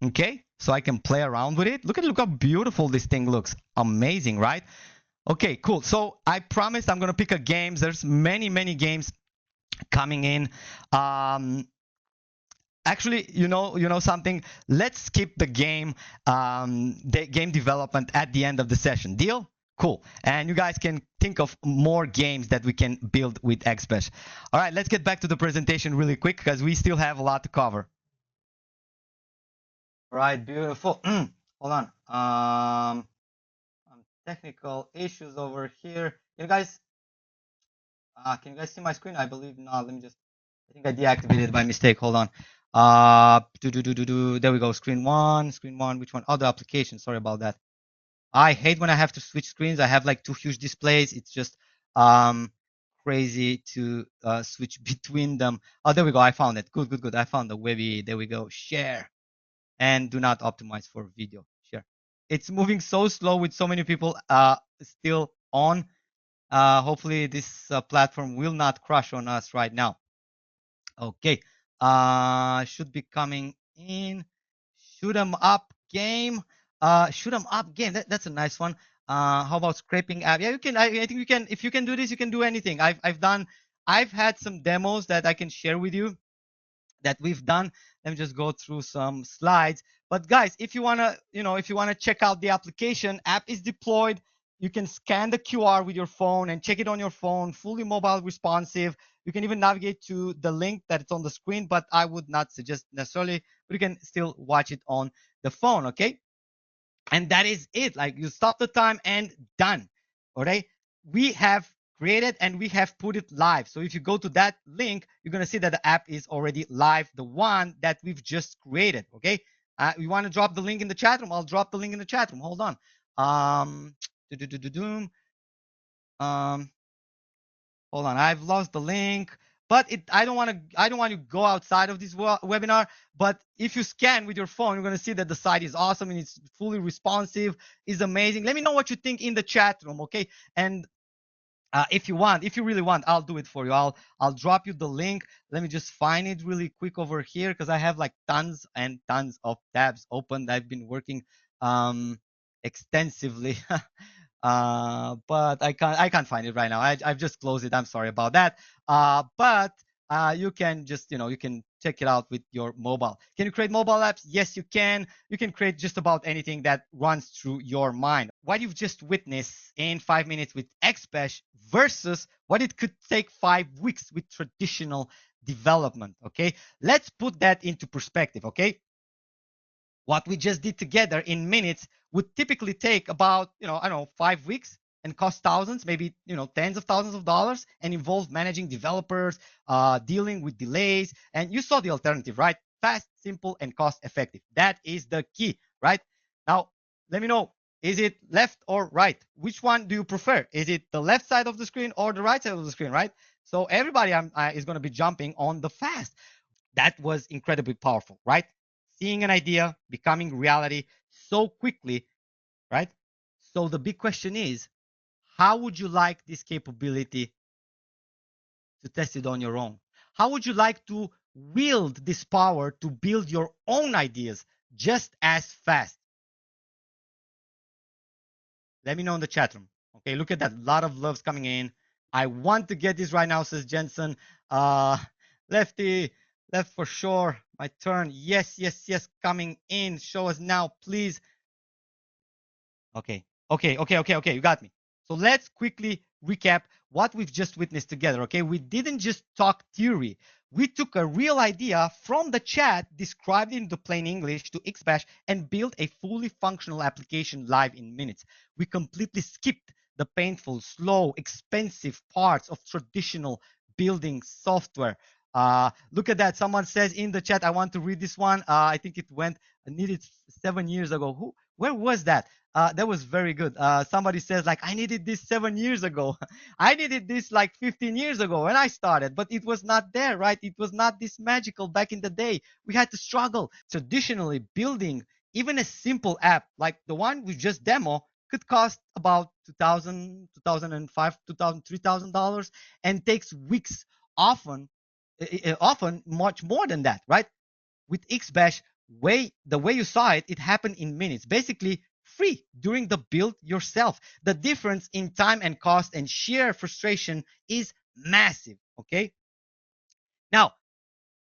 Okay, so I can play around with it. Look how beautiful this thing looks. Amazing, right? Okay, cool. So I promised I'm going to pick a game. There's many games coming in. Actually, you know something? Let's skip the game development at the end of the session. Deal? Cool. And you guys can think of more games that we can build with xBesh. All right, let's get back to the presentation really quick because we still have a lot to cover. All right, beautiful. Hold on. Technical issues over here. Can you guys see my screen? I believe not. Let me just. I think I deactivated it by mistake. Hold on. There we go. Screen one. Which one? Other application. Sorry about that. I hate when I have to switch screens. I have like 2 huge displays. It's just crazy to switch between them. Oh, there we go. I found it. Good. I found the Webby. There we go. Share. And do not optimize for video. Share. It's moving so slow with so many people still on. Hopefully this platform will not crash on us right now. Okay. Should be coming in. Shoot 'em up game. Shoot 'em up game. That's a nice one. How about scraping app? Yeah, you can. I think you can. If you can do this, you can do anything. I've had some demos that I can share with you that we've done. Let me just go through some slides. But guys, if you wanna check out the application, app is deployed. You can scan the QR with your phone and check it on your phone, fully mobile responsive. You can even navigate to the link that's on the screen, but I would not suggest necessarily, but you can still watch it on the phone, okay? And that is it. Like, you stop the time and done. All right. We have created and we have put it live. So if you go to that link, you're going to see that the app is already live, the one that we've just created. Okay. You want to drop the link in the chat room? I'll drop the link in the chat room. Hold on. Hold on. I've lost the link. But I don't want to go outside of this webinar. But if you scan with your phone, you're going to see that the site is awesome and it's fully responsive. It's amazing. Let me know what you think in the chat room, okay? And if you really want, I'll do it for you. I'll drop you the link. Let me just find it really quick over here because I have like tons and tons of tabs open. I've been working extensively. But I can't find it right now. I've just closed it. I'm sorry about that. But you can just, you can check it out with your mobile. Can you create mobile apps? Yes, you can. You can create just about anything that runs through your mind. What you've just witnessed in 5 minutes with xBesh versus what it could take 5 weeks with traditional development. Okay, let's put that into perspective. Okay, what we just did together in minutes would typically take about, I don't know, 5 weeks and cost thousands, maybe, tens of thousands of dollars, and involve managing developers, dealing with delays. And you saw the alternative, right? Fast, simple, and cost effective. That is the key, right? Now, let me know, is it left or right? Which one do you prefer? Is it the left side of the screen or the right side of the screen, right? So everybody is going to be jumping on the fast. That was incredibly powerful, right? Seeing an idea becoming reality so quickly, right? So the big question is, how would you like this capability to test it on your own? How would you like to wield this power to build your own ideas just as fast? Let me know in the chat room. Okay, look at that. A lot of loves coming in. I want to get this right now, says Jensen. Lefty, left for sure. My turn. Yes, yes, yes. Coming in. Show us now, please. Okay. Okay. You got me. So let's quickly recap what we've just witnessed together. Okay. We didn't just talk theory. We took a real idea from the chat, described it into plain English to xBesh, and built a fully functional application live in minutes. We completely skipped the painful, slow, expensive parts of traditional building software. Look at that. Someone says in the chat, I want to read this one. I think it needed 7 years ago. Where was that? That was very good. Somebody says like, I needed this 7 years ago. I needed this like 15 years ago when I started, but it was not there, right? It was not this magical back in the day. We had to struggle. Traditionally, building even a simple app like the one we just demo could cost about $2,000, $2,005, $2,000, $3,000 and takes weeks, often much more than that, right? With xBesh, the way you saw it, it happened in minutes, basically free during the build yourself. The difference in time and cost and sheer frustration is massive. Okay. Now,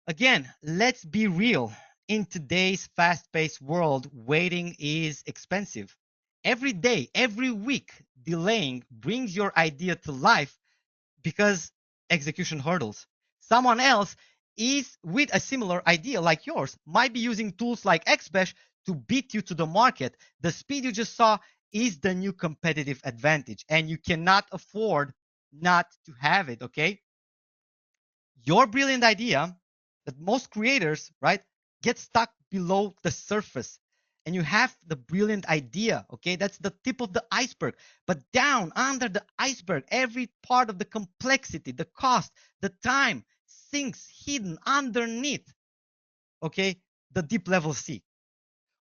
again, let's be real. In today's fast-paced world, waiting is expensive. Every day, every week, delaying brings your idea to life because execution hurdles. Someone else is with a similar idea like yours, might be using tools like xBesh to beat you to the market. The speed you just saw is the new competitive advantage, and you cannot afford not to have it, okay? Your brilliant idea that most creators, right, get stuck below the surface. And you have the brilliant idea, okay? That's the tip of the iceberg. But down under the iceberg, every part of the complexity, the cost, the time sinks hidden underneath, okay, the deep level sea.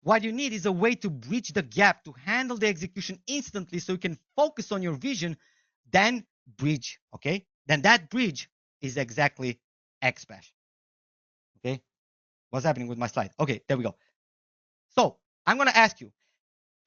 What you need is a way to bridge the gap, to handle the execution instantly so you can focus on your vision, then bridge, okay? Then that bridge is exactly xBesh, okay? What's happening with my slide? Okay, there we go. So I'm going to ask you,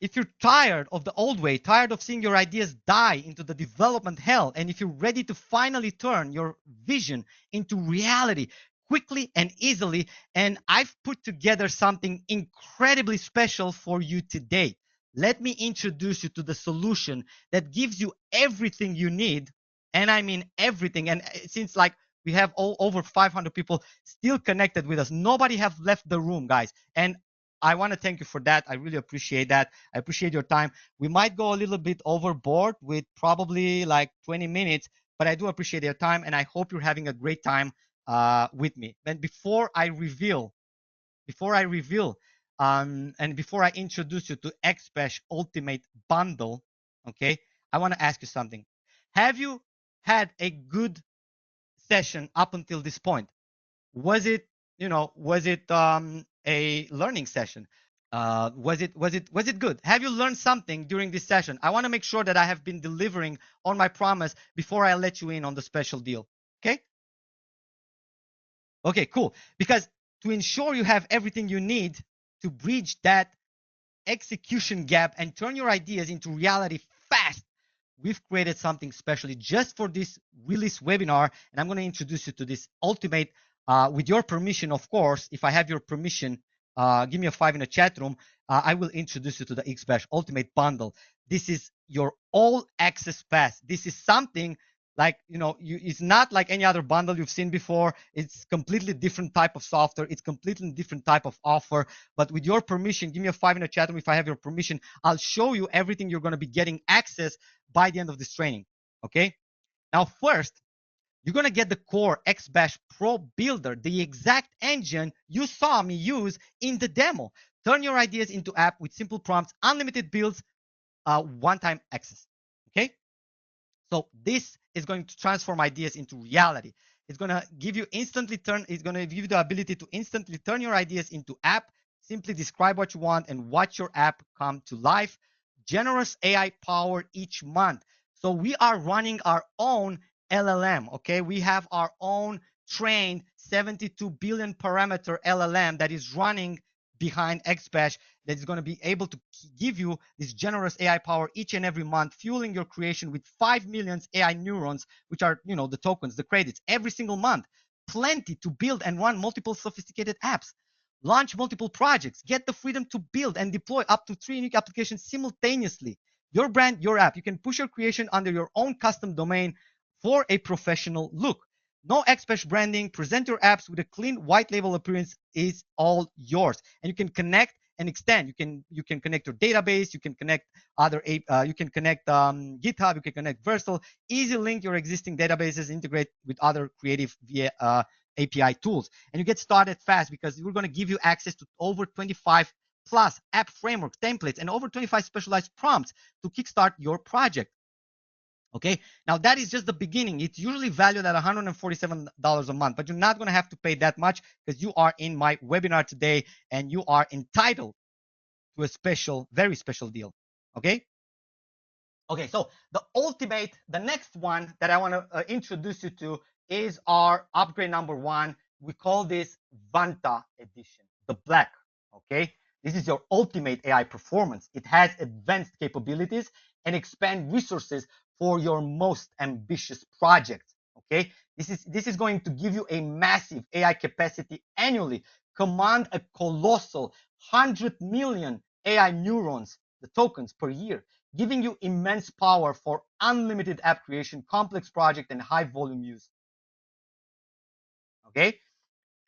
if you're tired of the old way, tired of seeing your ideas die into the development hell, and if you're ready to finally turn your vision into reality quickly and easily, and I've put together something incredibly special for you today. Let me introduce you to the solution that gives you everything you need, and I mean everything. And since like we have over 500 people still connected with us, nobody have left the room, guys, and I want to thank you for that. I really appreciate that. I appreciate your time. We might go a little bit overboard with probably like 20 minutes, but I do appreciate your time, and I hope you're having a great time with me. And before I reveal, and before I introduce you to xBesh Ultimate Bundle, okay, I want to ask you something. Have you had a good session up until this point? Was it, a learning session? Was it good? Have you learned something during this session? I want to make sure that I have been delivering on my promise before I let you in on the special deal. Okay? Okay, cool. Because to ensure you have everything you need to bridge that execution gap and turn your ideas into reality fast, we've created something specially just for this release webinar, and I'm going to introduce you to this ultimate, with your permission, of course. If I have your permission, give me a 5 in the chat room. I will introduce you to the xBesh Ultimate Bundle. This is your all access pass. This is something like, it's not like any other bundle you've seen before. It's completely different type of software. It's completely different type of offer. But with your permission, give me a 5 in the chat room. If I have your permission, I'll show you everything you're going to be getting access by the end of this training. Okay. Now, first, you're going to get the core xBesh Pro Builder, the exact engine you saw me use in the demo. Turn your ideas into app with simple prompts, unlimited builds, one-time access. Okay. So this is going to transform ideas into reality. It's going to give you it's going to give you the ability to instantly turn your ideas into app. Simply describe what you want and watch your app come to life. Generous AI power each month. So we are running our own LLM, okay? We have our own trained 72 billion parameter LLM that is running behind xBesh, that is going to be able to give you this generous AI power each and every month, fueling your creation with 5 million AI neurons, which are, the tokens, the credits, every single month. Plenty to build and run multiple sophisticated apps. Launch multiple projects. Get the freedom to build and deploy up to 3 unique applications simultaneously. Your brand, your app. You can push your creation under your own custom domain for a professional look. No xBesh branding. Present your apps with a clean white label appearance is all yours. And you can connect and extend. You can connect your database. You can connect other. You can connect GitHub. You can connect Versal. Easy link your existing databases. Integrate with other creative via API tools. And you get started fast because we're going to give you access to over 25 plus app frameworks, templates, and over 25 specialized prompts to kickstart your project. Okay, now that is just the beginning. It's usually valued at $147 a month, but you're not going to have to pay that much because you are in my webinar today and you are entitled to a special, very special deal. Okay. Okay, so the next one that I want to introduce you to is our upgrade number 1. We call this Vanta edition, the black. Okay, this is your ultimate AI performance. It has advanced capabilities and expand resources for your most ambitious projects. Okay, this is going to give you a massive AI capacity annually. Command a colossal 100 million AI neurons, the tokens per year, giving you immense power for unlimited app creation, complex project, and high volume use. Okay.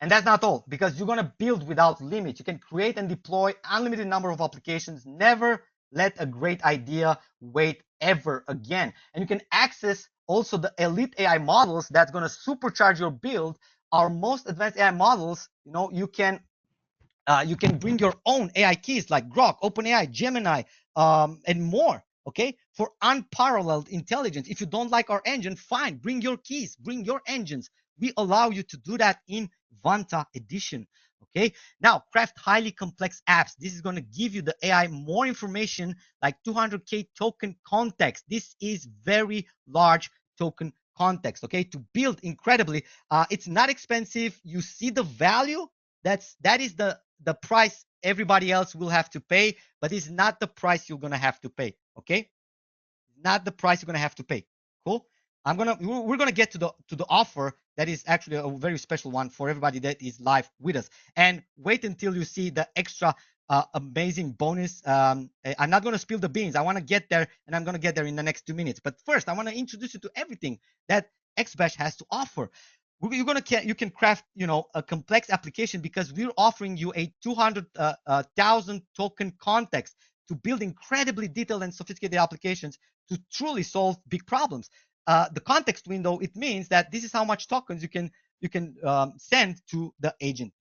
And that's not all, because you're going to build without limit. You can create and deploy unlimited number of applications. Never let a great idea wait ever again. And you can access also the elite AI models that's going to supercharge your build. Our most advanced AI models, you can bring your own AI keys like Grok, OpenAI, Gemini, and more. Okay, for unparalleled intelligence. If you don't like our engine, fine, bring your keys, bring your engines. We allow you to do that in Vanta edition. Okay, now craft highly complex apps. This is going to give you the AI more information, like 200K token context. This is very large token context. Okay, to build incredibly, it's not expensive. You see the value. That is the price everybody else will have to pay, but it's not the price you're gonna have to pay. Okay, not the price you're gonna have to pay. Cool. We're gonna get to the offer that is actually a very special one for everybody that is live with us. And wait until you see the extra amazing bonus. I'm not gonna spill the beans. I want to get there, and I'm gonna get there in the next 2 minutes. But first, I want to introduce you to everything that xBesh has to offer. You can craft a complex application because we're offering you a 200,000 token context to build incredibly detailed and sophisticated applications to truly solve big problems. The context window, it means that this is how much tokens you can send to the agent.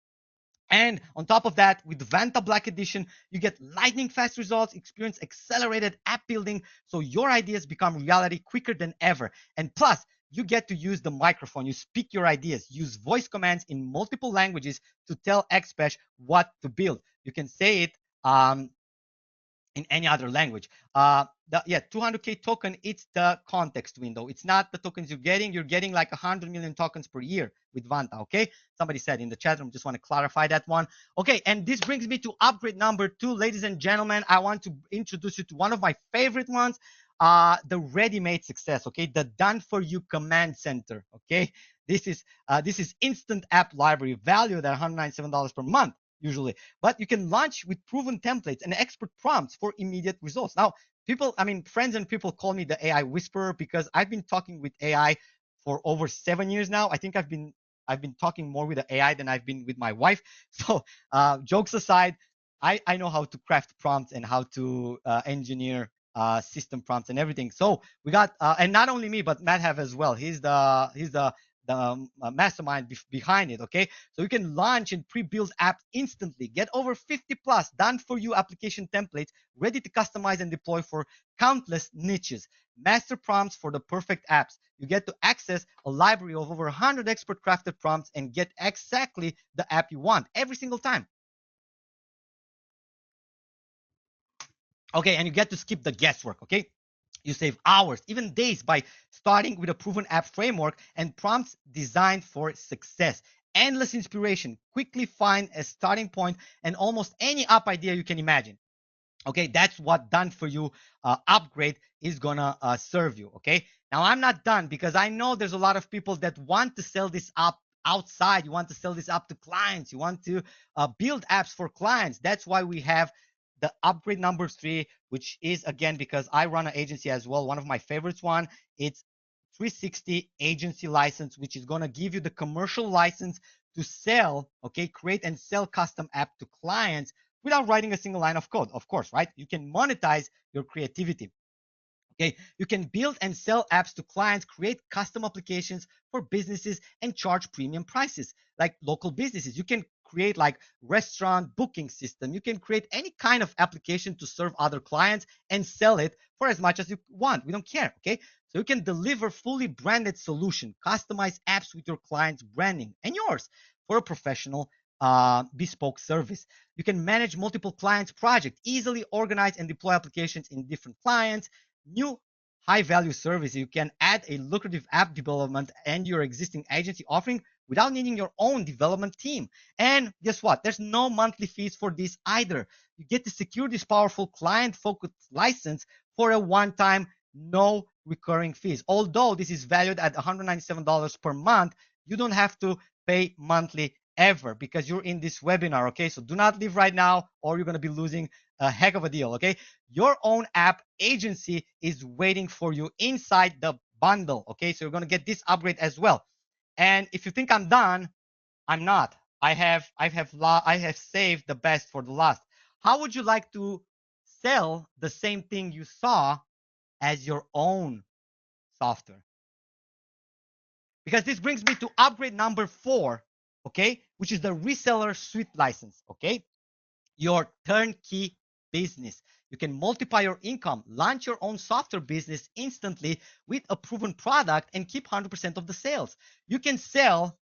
And on top of that, with Vanta Black Edition, you get lightning fast results, experience accelerated app building, so your ideas become reality quicker than ever. And plus, you get to use the microphone. You speak your ideas. Use voice commands in multiple languages to tell xBesh what to build. You can say it in any other language. 200K token, it's the context window. It's not the tokens you're getting. You're getting like 100 million tokens per year with Vanta, okay? Somebody said in the chat room, just want to clarify that one. Okay, and this brings me to upgrade number 2. Ladies and gentlemen, I want to introduce you to one of my favorite ones. the ready-made success, okay? The done-for-you command center, okay? This is instant app library valued at $197 per month usually, but you can launch with proven templates and expert prompts for immediate results. Now, friends and people call me the AI whisperer because I've been talking with AI for over 7 years now. I think I've been talking more with the AI than I've been with my wife. So, jokes aside, I know how to craft prompts and how to engineer system prompts and everything. So we got, and not only me, but Matt have as well. He's the mastermind behind it. Okay, so you can launch and pre-build apps instantly. Get over 50 plus done for you application templates ready to customize and deploy for countless niches. Master prompts for the perfect apps. You get to access a library of over 100 expert crafted prompts and get exactly the app you want every single time. Okay, and you get to skip the guesswork. Okay, you save hours, even days, by starting with a proven app framework and prompts designed for success. Endless inspiration. Quickly find a starting point and almost any app idea you can imagine. Okay, that's what done for you upgrade is gonna serve you. Okay, now I'm not done because I know there's a lot of people that want to sell this app outside. You want to sell this app to clients. You want to build apps for clients. That's why we have the upgrade number 3, which is, again, because I run an agency as well, one of my favorites one. It's 360 agency license, which is going to give you the commercial license to sell, okay, create and sell custom app to clients without writing a single line of code, of course, right? You can monetize your creativity. Okay, you can build and sell apps to clients, create custom applications for businesses, and charge premium prices. Like local businesses, you can create like restaurant booking system. You can create any kind of application to serve other clients and sell it for as much as you want. We don't care. Okay, so you can deliver fully branded solution, customize apps with your client's branding and yours for a professional bespoke service. You can manage multiple clients' projects, easily organize and deploy applications in different clients. New high value service. You can add a lucrative app development and your existing agency offering without needing your own development team. And guess what? There's no monthly fees for this either. You get to secure this powerful client focused license for a one time, no recurring fees. Although this is valued at $197 per month, you don't have to pay monthly ever because you're in this webinar. Okay, so do not leave right now or you're going to be losing a heck of a deal. Okay, your own app agency is waiting for you inside the bundle. Okay, so you're going to get this upgrade as well. And if you think I'm done, I'm not. I have saved the best for the last. How would you like to sell the same thing you saw as your own software? Because this brings me to upgrade number 4, okay, which is the reseller suite license. Okay, your turnkey business. You can multiply your income, launch your own software business instantly with a proven product and keep 100% of the sales. You can sell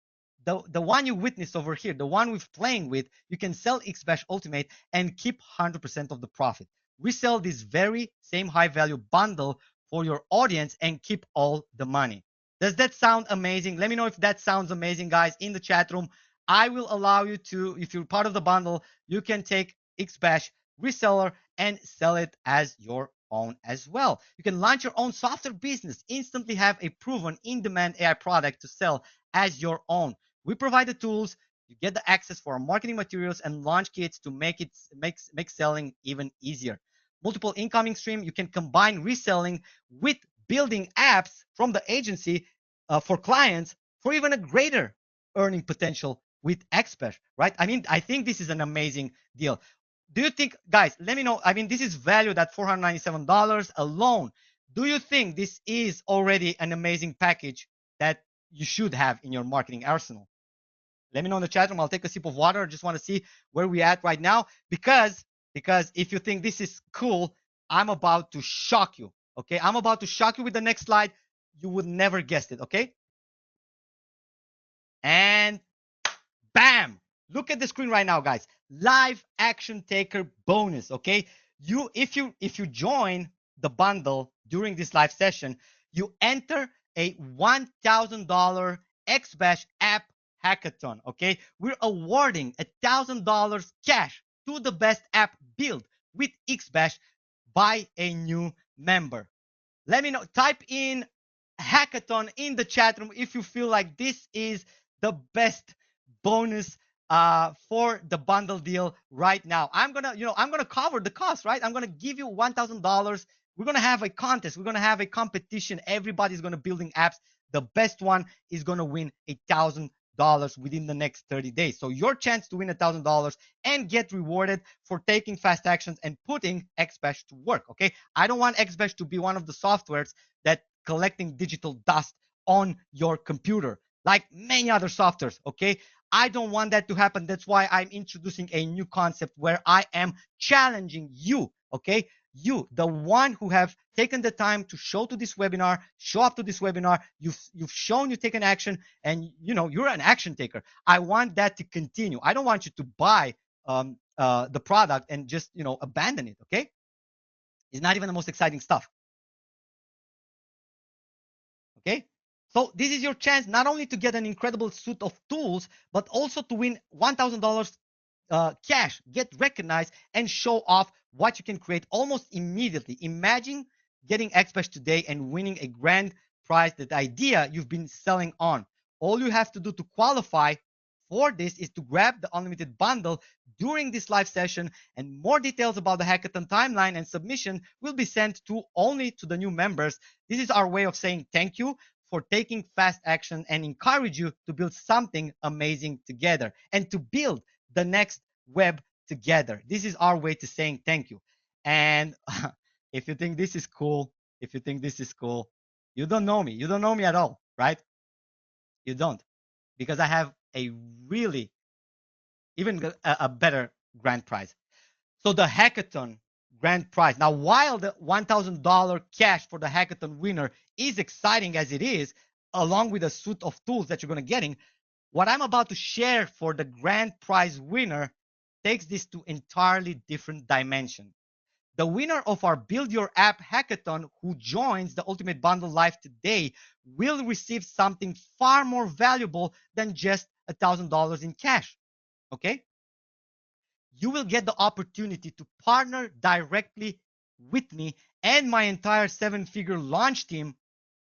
the one you witnessed over here, the one we've playing with. You can sell xBesh Ultimate and keep 100% of the profit. Resell this very same high value bundle for your audience and keep all the money. Does that sound amazing? Let me know if that sounds amazing, guys, in the chat room. I will allow you to, if you're part of the bundle, you can take xBesh reseller and sell it as your own as well. You can launch your own software business, instantly have a proven in-demand AI product to sell as your own. We provide the tools, you get the access for our marketing materials and launch kits to make selling even easier. Multiple incoming stream, you can combine reselling with building apps from the agency for clients for even a greater earning potential with xBesh, right? I think this is an amazing deal. Do you think, guys, let me know. This is valued at $497 alone. Do you think this is already an amazing package that you should have in your marketing arsenal? Let me know in the chat room. I'll take a sip of water. I just want to see where we're at right now because if you think this is cool, I'm about to shock you. Okay, I'm about to shock you with the next slide. You would never guess it. Okay, and bam! Look at the screen right now, guys. Live action taker bonus. Okay, if you join the bundle during this live session, you enter a $1,000 xBesh app hackathon. Okay, we're awarding $1,000 cash to the best app built with xBesh by a new member. Let me know. Type in hackathon in the chat room if you feel like this is the best bonus for the bundle deal right now. I'm gonna cover the cost, right? I'm gonna give you $1,000. We're gonna have a contest. We're gonna have a competition. Everybody's gonna building apps. The best one is gonna win $1,000 within the next 30 days. So your chance to win $1,000 and get rewarded for taking fast actions and putting xBesh to work. Okay, I don't want xBesh to be one of the softwares that collecting digital dust on your computer like many other softwares. Okay, I don't want that to happen. That's why I'm introducing a new concept where I am challenging you. Okay, you, the one who have taken the time to show to this webinar, show up to this webinar, you've shown you take an action, and you're an action taker. I want that to continue. I don't want you to buy the product and just abandon it. Okay, it's not even the most exciting stuff. Okay, so this is your chance not only to get an incredible suite of tools, but also to win $1,000 cash, get recognized, and show off what you can create almost immediately. Imagine getting xBesh today and winning a grand prize, that idea you've been selling on. All you have to do to qualify for this is to grab the unlimited bundle during this live session, and more details about the hackathon timeline and submission will be sent to only to the new members. This is our way of saying thank you for taking fast action and encourage you to build something amazing together and to build the next web together. This is our way to saying thank you. And if you think this is cool, you don't know me. You don't know me at all, right? You don't, because I have a really even a better grand prize. So the hackathon grand prize. Now, while the $1,000 cash for the hackathon winner is exciting as it is, along with a suite of tools that you're going to getting, what I'm about to share for the grand prize winner takes this to entirely different dimension. The winner of our Build Your App Hackathon who joins the Ultimate Bundle Live today will receive something far more valuable than just $1,000 in cash. Okay? You will get the opportunity to partner directly with me and my entire 7-figure launch team.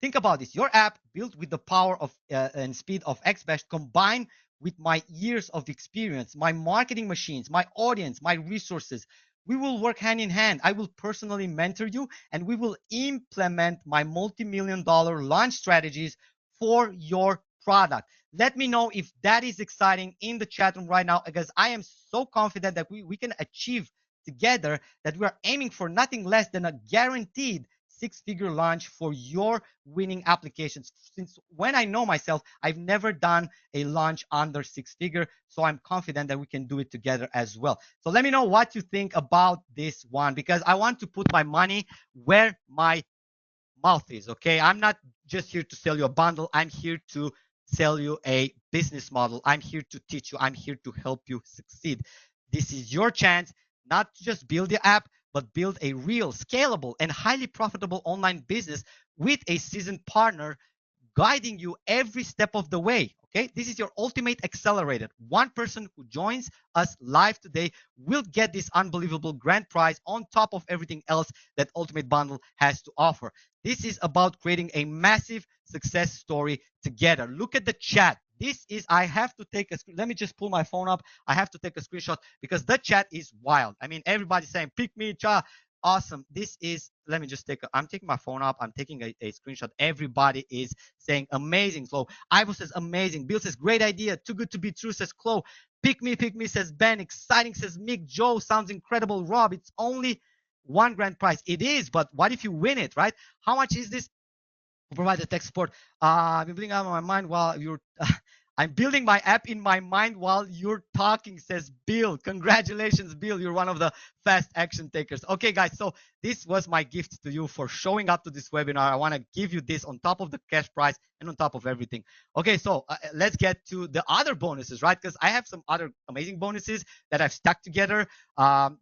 Think about this. Your app built with the power of and speed of xBesh combined with my years of experience, my marketing machines, my audience, my resources. We will work hand in hand. I will personally mentor you, and we will implement my multi-million-dollar launch strategies for your product. Let me know if that is exciting in the chat room right now, because I am so confident that we can achieve together, that we are aiming for nothing less than a guaranteed 6-figure launch for your winning applications. Since when I know myself, I've never done a launch under 6-figure, so I'm confident that we can do it together as well. So let me know what you think about this one, because I want to put my money where my mouth is. Okay, I'm not just here to sell you a bundle. I'm here to sell you a business model. I'm here to teach you. I'm here to help you succeed. This is your chance not to just build the app, but build a real, scalable, and highly profitable online business with a seasoned partner guiding you every step of the way. Okay, this is your ultimate accelerator. One person who joins us live today will get this unbelievable grand prize on top of everything else that Ultimate Bundle has to offer. This is about creating a massive success story together. Look at the chat. This is, I have to take a, let me just pull my phone up. I have to take a screenshot because the chat is wild. I mean, everybody's saying, pick me, Cha. Awesome. This is, let me just take, I'm taking my phone up. I'm taking a screenshot. Everybody is saying amazing. So Ivo says amazing. Bill says great idea. Too good to be true, says Chloe. Pick me, says Ben. Exciting, says Mick. Joe sounds incredible. Rob, it's only one grand prize. It is, but what if you win it, right? How much is this? Provide the tech support. I've been building out my mind while you're. I'm building my app in my mind while you're talking, says Bill. Congratulations, Bill. You're one of the fast action takers. Okay, guys. So this was my gift to you for showing up to this webinar. I want to give you this on top of the cash prize and on top of everything. Okay, so let's get to the other bonuses, right? Because I have some other amazing bonuses that I've stuck together.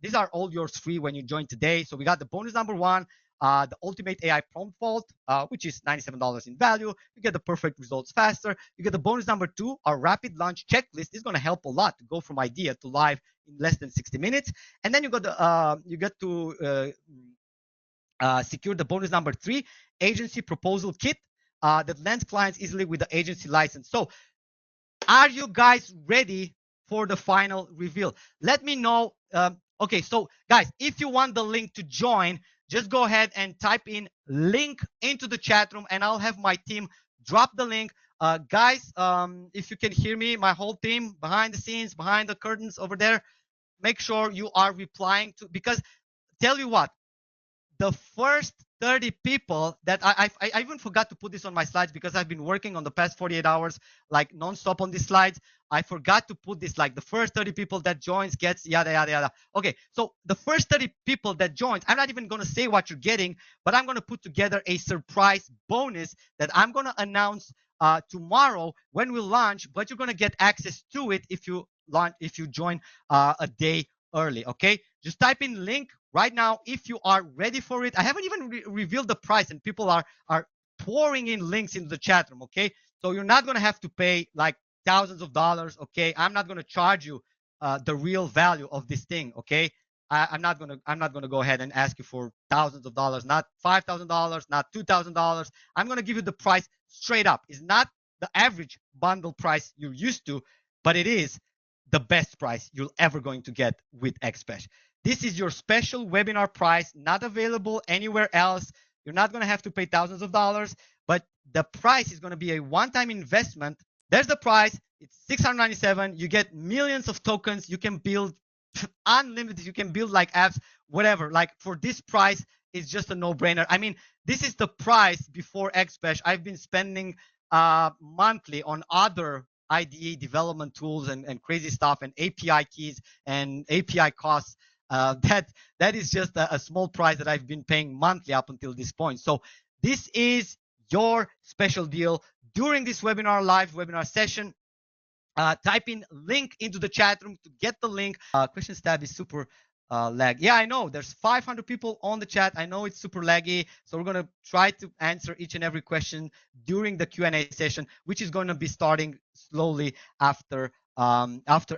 These are all yours free when you join today. So we got the bonus number 1. The Ultimate AI Prompt Vault, which is $97 in value. You get the perfect results faster. You get the bonus number 2, our rapid launch checklist is going to help a lot to go from idea to live in less than 60 minutes. And then you got the you get to secure the bonus number 3, agency proposal kit that lands clients easily with the agency license. So are you guys ready for the final reveal? Let me know. Okay, so guys, if you want the link to join, just go ahead and type in link into the chat room and I'll have my team drop the link. Guys, if you can hear me, my whole team behind the scenes, behind the curtains over there, make sure you are replying to, because tell you what, the first 30 people that I even forgot to put this on my slides because I've been working on the past 48 hours like nonstop on these slides. I forgot to put this, like the first 30 people that joins gets yada yada yada. Okay, so the first 30 people that joins, I'm not even going to say what you're getting, but I'm going to put together a surprise bonus that I'm going to announce tomorrow when we launch, but you're going to get access to it if you join a day early. Okay, just type in link right now if you are ready for it. I haven't even revealed the price and people are pouring in links into the chat room. Okay, so you're not going to have to pay like thousands of dollars. Okay, I'm not going to charge you the real value of this thing. Okay, I'm not gonna go ahead and ask you for thousands of dollars, not $5,000, not $2,000. I'm gonna give you the price straight up. It's not the average bundle price you're used to, but it is the best price you're ever going to get with xBesh. This is your special webinar price, not available anywhere else. You're not going to have to pay thousands of dollars, but the price is going to be a one-time investment. There's the price. It's $697. You get millions of tokens. You can build unlimited. You can build like apps, whatever. Like for this price, it's just a no-brainer. I mean, this is the price before xBesh. I've been spending monthly on other IDE development tools and crazy stuff and API keys and API costs. That is just a small price that I've been paying monthly up until this point. So this is your special deal during this webinar, live webinar session. Type in link into the chat room to get the link. Questions tab is super lag. Yeah, I know there's 500 people on the chat. I know it's super laggy. So we're going to try to answer each and every question during the Q&A session, which is going to be starting slowly after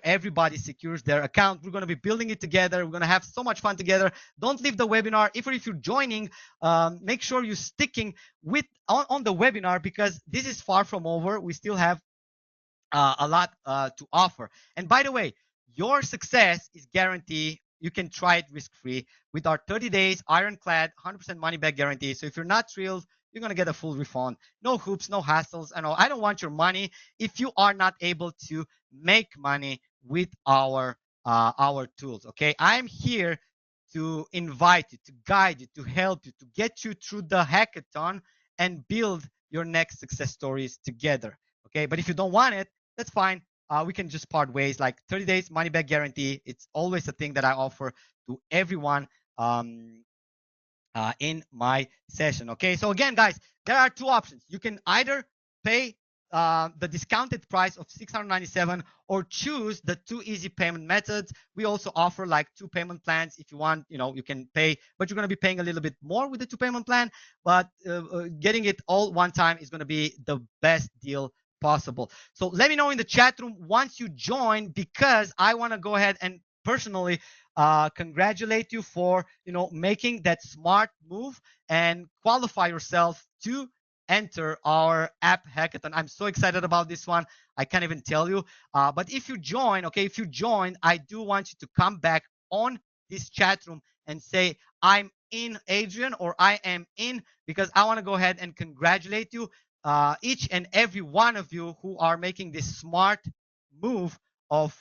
everybody secures their account. We're going to be building it together. We're going to have so much fun together. Don't leave the webinar. If you're joining, make sure you're sticking with on the webinar because this is far from over. We still have a lot to offer. And by the way, your success is guaranteed. You can try it risk-free with our 30 days ironclad 100% money back guarantee. So if you're not thrilled, you're going to get a full refund. No hoops, no hassles. I don't want your money if you are not able to make money with our tools. Okay, I'm here to invite you, to guide you, to help you, to get you through the hackathon and build your next success stories together. Okay, but if you don't want it, that's fine. We can just part ways. Like 30 days money back guarantee. It's always a thing that I offer to everyone in my session. Okay, so again, guys, there are two options. You can either pay the discounted price of $697 or choose the 2 easy payment methods. We also offer like 2 payment plans. If you want, you can pay, but you're going to be paying a little bit more with the 2 payment plan, but getting it all one time is going to be the best deal possible. So let me know in the chat room once you join, because I want to go ahead and personally congratulate you for making that smart move and qualify yourself to enter our app hackathon. I'm so excited about this one. I can't even tell you. But if you join, I do want you to come back on this chat room and say, I'm in, Adrian, or I am in, because I want to go ahead and congratulate you, each and every one of you who are making this smart move of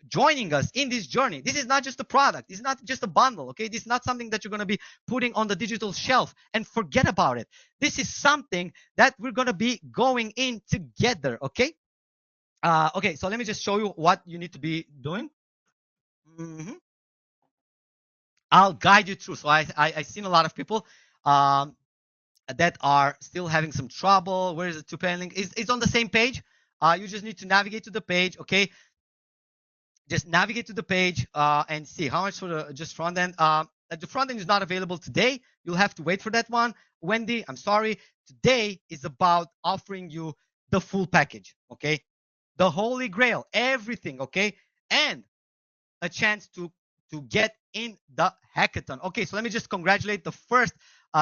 joining us in this journey. This is not just a product. It's not just a bundle. Okay, this is not something that you're going to be putting on the digital shelf and forget about it. This is something that we're going to be going in together. Okay. Okay, so let me just show you what you need to be doing. I'll guide you through. So I've seen a lot of people that are still having some trouble. Where is the 2 pay link? It's on the same page. You just need to navigate to the page. Okay, just navigate to the page and see how much for the just front end. The front end is not available today. You'll have to wait for that one. Wendy, I'm sorry. Today is about offering you the full package. Okay, the holy grail, everything. Okay, and a chance to get in the hackathon. Okay, so let me just congratulate the first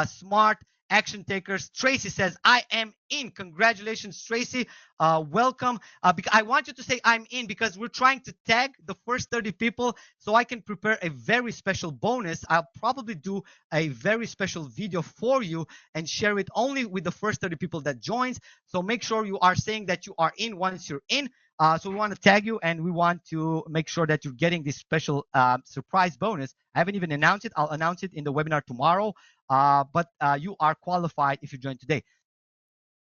smart action takers. Tracy says, I am in. Congratulations, Tracy. Welcome. I want you to say I'm in because we're trying to tag the first 30 people so I can prepare a very special bonus. I'll probably do a very special video for you and share it only with the first 30 people that joins. So make sure you are saying that you are in once you're in. So we want to tag you and we want to make sure that you're getting this special surprise bonus. I haven't even announced it. I'll announce it in the webinar tomorrow. But you are qualified if you join today.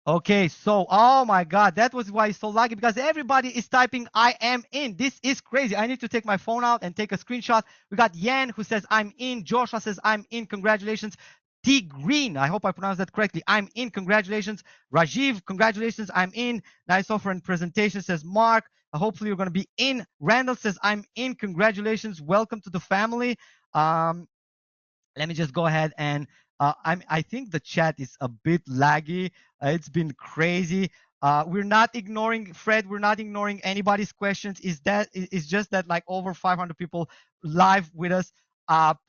Okay, so oh my God, that was why it's so laggy because everybody is typing I am in. This is crazy. I need to take my phone out and take a screenshot. We got Yan who says I'm in. Joshua says I'm in. Congratulations. T Green, I hope I pronounced that correctly. I'm in. Congratulations. Rajiv, congratulations. I'm in. Nice offer and presentation, says Mark. Hopefully you're going to be in. Randall says I'm in. Congratulations. Welcome to the family. Let me just go ahead and I think the chat is a bit laggy. It's been crazy. We're not ignoring Fred. We're not ignoring anybody's questions. It's just that like over 500 people live with us.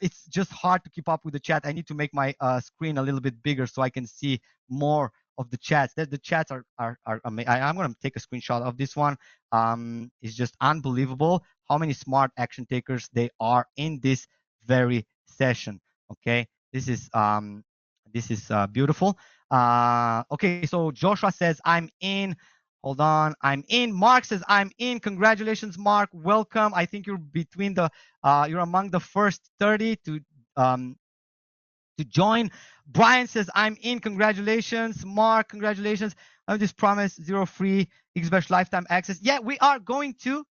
It's just hard to keep up with the chat. I need to make my screen a little bit bigger so I can see more of the chats. The chats are amazing. I'm going to take a screenshot of this one. It's just unbelievable how many smart action takers they are in this very session. Okay, this is beautiful. Okay, so Joshua says I'm in. Hold on, I'm in. Mark says I'm in. Congratulations, Mark. Welcome. I think you're between the you're among the first 30 to join. Brian says I'm in. Congratulations, Mark. Congratulations. I just promised 0 free xBesh lifetime access. Yeah, we are going to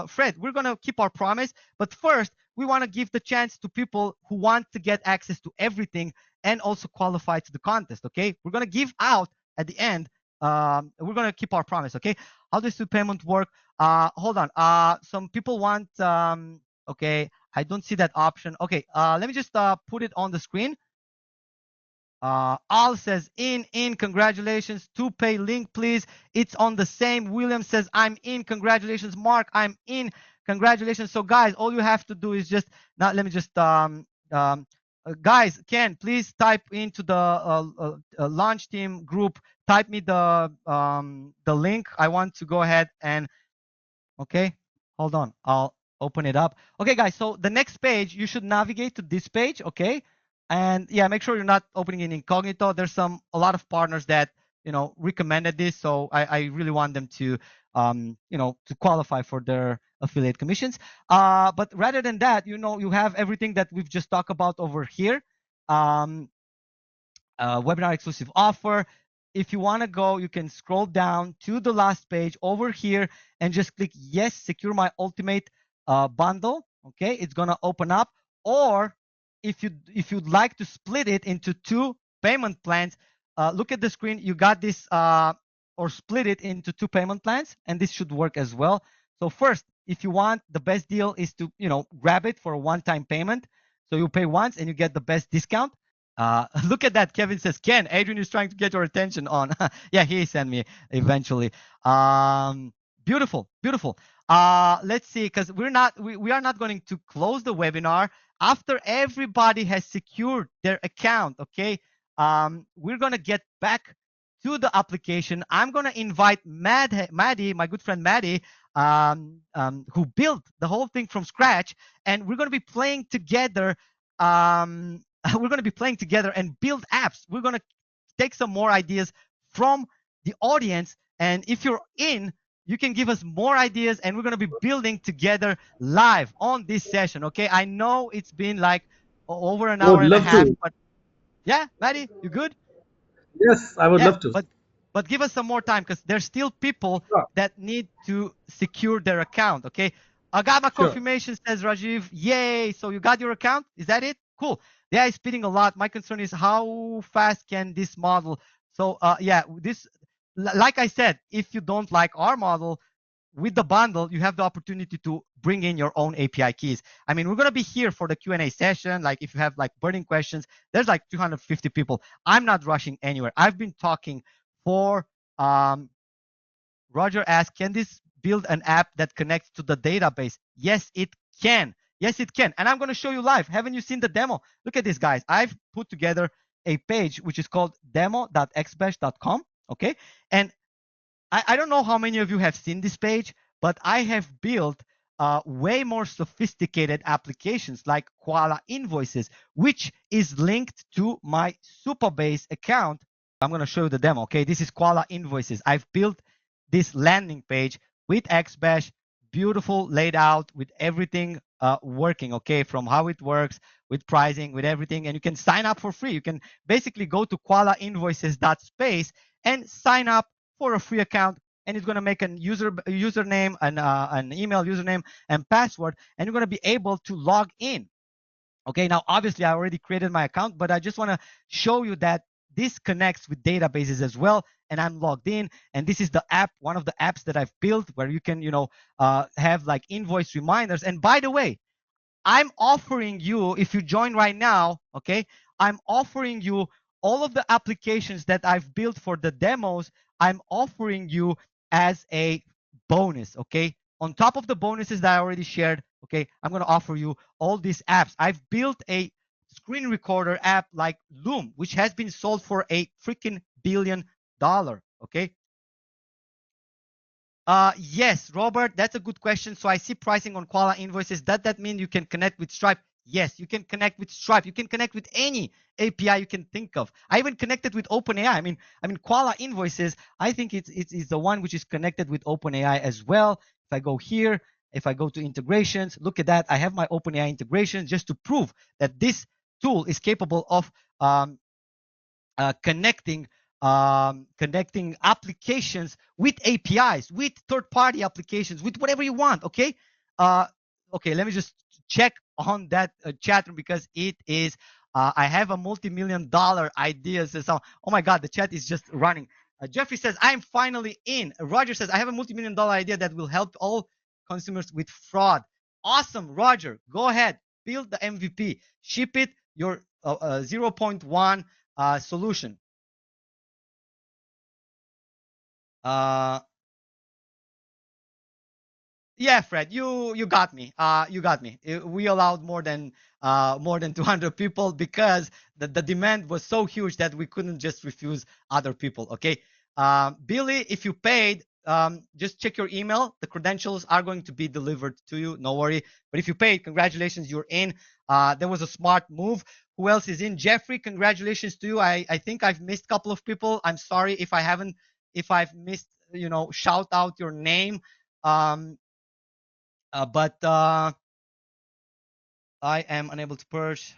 Fred, we're going to keep our promise, but first we want to give the chance to people who want to get access to everything and also qualify to the contest. Okay, we're going to give out at the end. We're going to keep our promise. Okay, how does the payment work? Hold on. Some people want okay, I don't see that option. Okay, let me just put it on the screen. Al says in. Congratulations. To pay link, please. It's on the same. William says I'm in. Congratulations. Mark, I'm in. Congratulations. So guys, all you have to do is just now. Let me just guys, Ken, please type into the launch team group. Type me the link. I want to go ahead and okay. Hold on. I'll open it up. Okay, guys. So the next page, you should navigate to this page. Okay. And yeah, make sure you're not opening in incognito. There's a lot of partners that, recommended this. So I really want them to, to qualify for their affiliate commissions. But rather than that, you have everything that we've just talked about over here. Webinar exclusive offer. If you want to go, you can scroll down to the last page over here and just click yes, secure my ultimate bundle. Okay, it's going to open up. Or if you'd like to split it into 2 payment plans, look at the screen. You got this, or split it into 2 payment plans, and this should work as well. So first, if you want, the best deal is to grab it for a one-time payment. So you pay once and you get the best discount. Look at that. Kevin says, Ken, Adrian is trying to get your attention on. Yeah, he sent me eventually. Beautiful. Let's see, because we are not going to close the webinar after everybody has secured their account. Okay. We're going to get back to the application. I'm going to invite Maddie, my good friend Maddie, who built the whole thing from scratch, and we're going to be playing together. We're going to be playing together and build apps. We're going to take some more ideas from the audience. And if you're in, you can give us more ideas, and we're going to be building together live on this session. Okay. I know it's been like over an hour and a half, but yeah, Maddie, you good? Yes, I would love to. But give us some more time because there's still people that need to secure their account. Okay. I got my confirmation, says Rajiv. Yay. So you got your account? Is that it? Cool. The AI is speeding a lot. My concern is how fast can this model? So yeah, like I said, if you don't like our model, with the bundle, you have the opportunity to bring in your own API keys. I mean, we're going to be here for the Q&A session. Like if you have like burning questions, there's like 250 people. I'm not rushing anywhere. I've been talking for, Roger asked, can this build an app that connects to the database? Yes, it can. Yes, it can. And I'm going to show you live. Haven't you seen the demo? Look at this, guys. I've put together a page which is called demo.xbesh.com. Okay. And I don't know how many of you have seen this page, but I have built way more sophisticated applications like Koala Invoices, which is linked to my Supabase account. I'm going to show you the demo. Okay, this is Koala Invoices. I've built this landing page with xBesh, beautiful laid out with everything working. Okay, from how it works, with pricing, with everything, and you can sign up for free. You can basically go to koalainvoices.space and sign up for a free account, and it's going to make a username, an email username and password, and you're going to be able to log in. Okay, now obviously I already created my account, but I just want to show you that this connects with databases as well, and I'm logged in. And this is the app, one of the apps that I've built where you can, have like invoice reminders. And by the way, I'm offering you, if you join right now, okay, I'm offering you all of the applications that I've built for the demos. I'm offering you as a bonus, okay? On top of the bonuses that I already shared, okay, I'm going to offer you all these apps. I've built a screen recorder app like Loom, which has been sold for a freaking $1 billion, okay? Yes, Robert, that's a good question. So I see pricing on Koala Invoices. Does that mean you can connect with Stripe? Yes, you can connect with Stripe. You can connect with any API you can think of. I even connected with OpenAI. I mean, Koala Invoices, I think it's the one which is connected with OpenAI as well. If I go here, if I go to integrations, look at that. I have my OpenAI integration just to prove that this tool is capable of connecting applications with APIs, with third-party applications, with whatever you want. Okay. Okay. Let me just check on that chat room because it is. I have a multi-million-dollar idea. So, oh my God, the chat is just running. Jeffrey says, "I'm finally in." Roger says, "I have a multi-million-dollar idea that will help all consumers with fraud." Awesome, Roger. Go ahead, build the MVP, ship it. Your 0.1 solution. Yeah, Fred, you got me. You got me. We allowed more than 200 people because the demand was so huge that we couldn't just refuse other people. Okay, Billy, if you paid, just check your email. The credentials are going to be delivered to you. No worry. But if you paid, congratulations, you're in. There was a smart move. Who else is in? Jeffrey, congratulations to you. I think I've missed a couple of people. I'm sorry if I haven't, if I've missed, shout out your name. But I am unable to purge.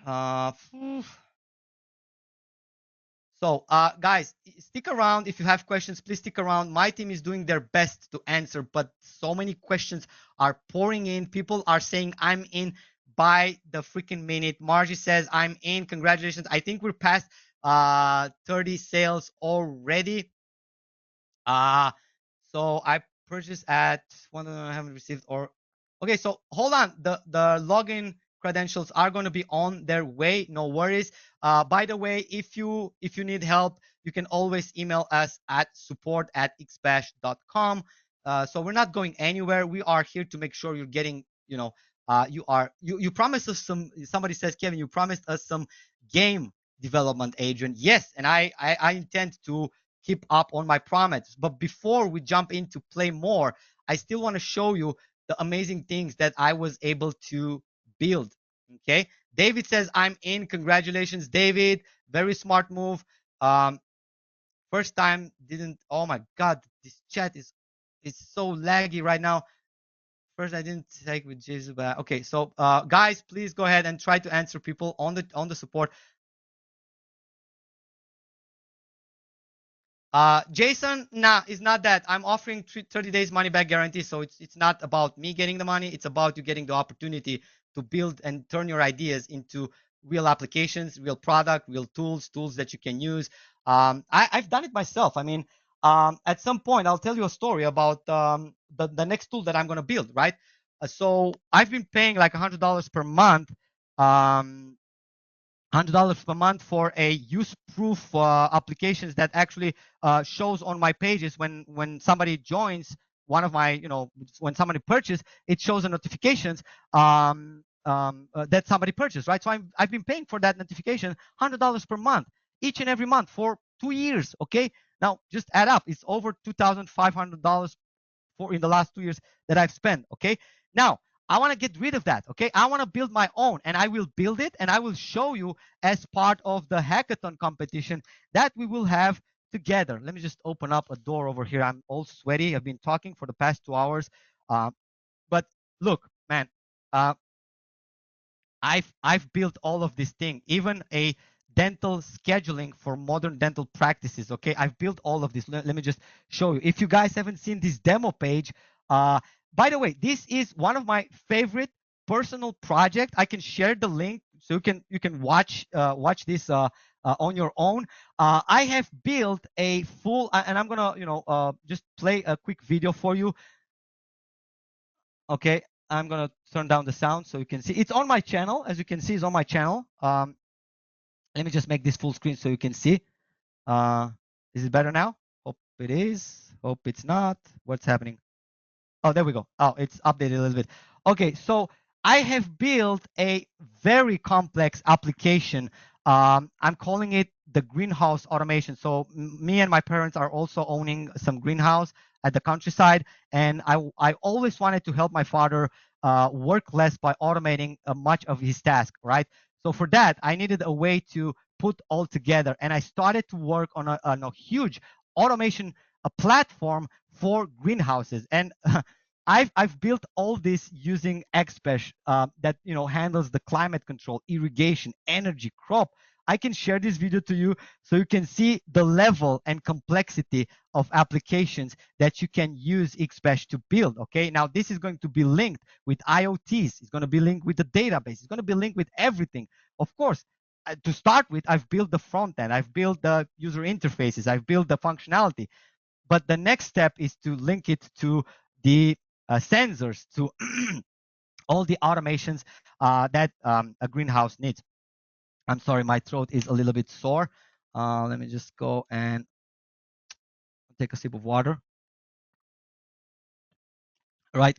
So, guys, stick around. If you have questions, please stick around. My team is doing their best to answer, but so many questions are pouring in. People are saying, I'm in by the freaking minute. Margie says, I'm in. Congratulations. I think we're past 30 sales already. So I purchased at one I haven't received or okay. So hold on. The login credentials are going to be on their way. No worries. By the way, if you need help, you can always email us at support@xbesh.com. So we're not going anywhere. We are here to make sure you're getting, you promised us some. Somebody says, Kevin, you promised us some game development, Adrian. Yes, and I intend to keep up on my promise. But before we jump into play more, I still want to show you the amazing things that I was able to build. Okay. David says, I'm in. Congratulations, David. Very smart move. First time didn't. Oh my God, this chat is so laggy right now. First, I didn't take with Jesus, but okay. So, guys, please go ahead and try to answer people on the support. Jason, nah, it's not that. I'm offering 30 days money back guarantee. So it's not about me getting the money. It's about you getting the opportunity to build and turn your ideas into real applications, real product, real tools that you can use. I've done it myself. I mean, at some point, I'll tell you a story about the next tool that I'm going to build, right? So I've been paying like $100 per month. $100 per month for a use-proof applications that actually shows on my pages when somebody joins one of my, when somebody purchases, it shows the notifications that somebody purchased, right? So I've been paying for that notification $100 per month, each and every month for 2 years. Okay, now just add up. It's over $2,500 for in the last 2 years that I've spent. Okay, now I want to get rid of that. Okay, I want to build my own, and I will build it, and I will show you as part of the hackathon competition that we will have together. Let me just open up a door over here. I'm all sweaty. I've been talking for the past 2 hours, but look, man, uh, I've built all of this thing, even a dental scheduling for modern dental practices. Okay, I've built all of this. Let me just show you. If you guys haven't seen this demo page, by the way, this is one of my favorite personal project. I can share the link so you can watch this on your own. I have built a full, and I'm gonna just play a quick video for you. Okay, I'm gonna turn down the sound so you can see. It's on my channel, as you can see, it's on my channel. Let me just make this full screen so you can see. Is it better now? Hope it is. Hope it's not. What's happening? Oh, there we go. Oh, it's updated a little bit. Okay, so I have built a very complex application. I'm calling it the greenhouse automation. So me and my parents are also owning some greenhouse at the countryside, and I always wanted to help my father work less by automating much of his task, right? So for that, I needed a way to put all together, and I started to work on a huge automation a platform for greenhouses. And I've built all this using xBesh that handles the climate control, irrigation, energy, crop. I can share this video to you so you can see the level and complexity of applications that you can use xBesh to build. Okay, now this is going to be linked with IoTs. It's going to be linked with the database. It's going to be linked with everything. Of course, to start with, I've built the front end. I've built the user interfaces. I've built the functionality. But the next step is to link it to the sensors, to all the automations that a greenhouse needs. I'm sorry, my throat is a little bit sore. Let me just go and take a sip of water. All right.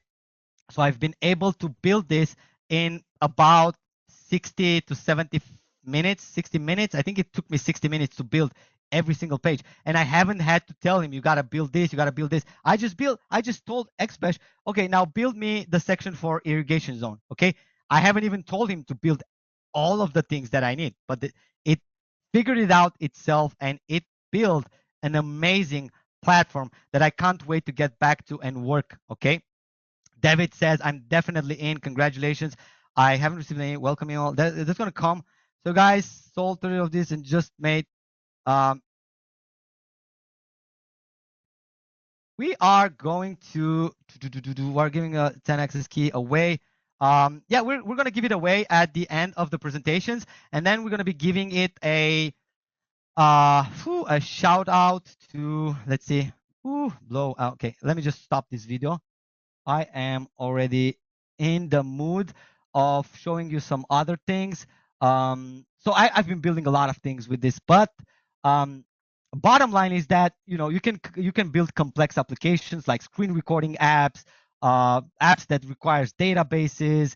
So I've been able to build this in about 60 to 70 minutes, 60 minutes. I think it took me 60 minutes to build every single page. And I haven't had to tell him, you got to build this, you got to build this. I just told xBesh, okay, now build me the section for irrigation zone. Okay. I haven't even told him to build all of the things that I need, but it figured it out itself, and it built an amazing platform that I can't wait to get back to and work. Okay. David says, I'm definitely in. Congratulations. I haven't received any welcome email. That's going to come. So guys, sold 30 of this and just made. We are going to we're giving a 10 access key away. Yeah, we're going to give it away at the end of the presentations, and then we're going to be giving it a shout out to, let's see, blow out. Okay, let me just stop this video. I am already in the mood of showing you some other things. So I've been building a lot of things with this, but bottom line is that you can build complex applications like screen recording apps, apps that requires databases,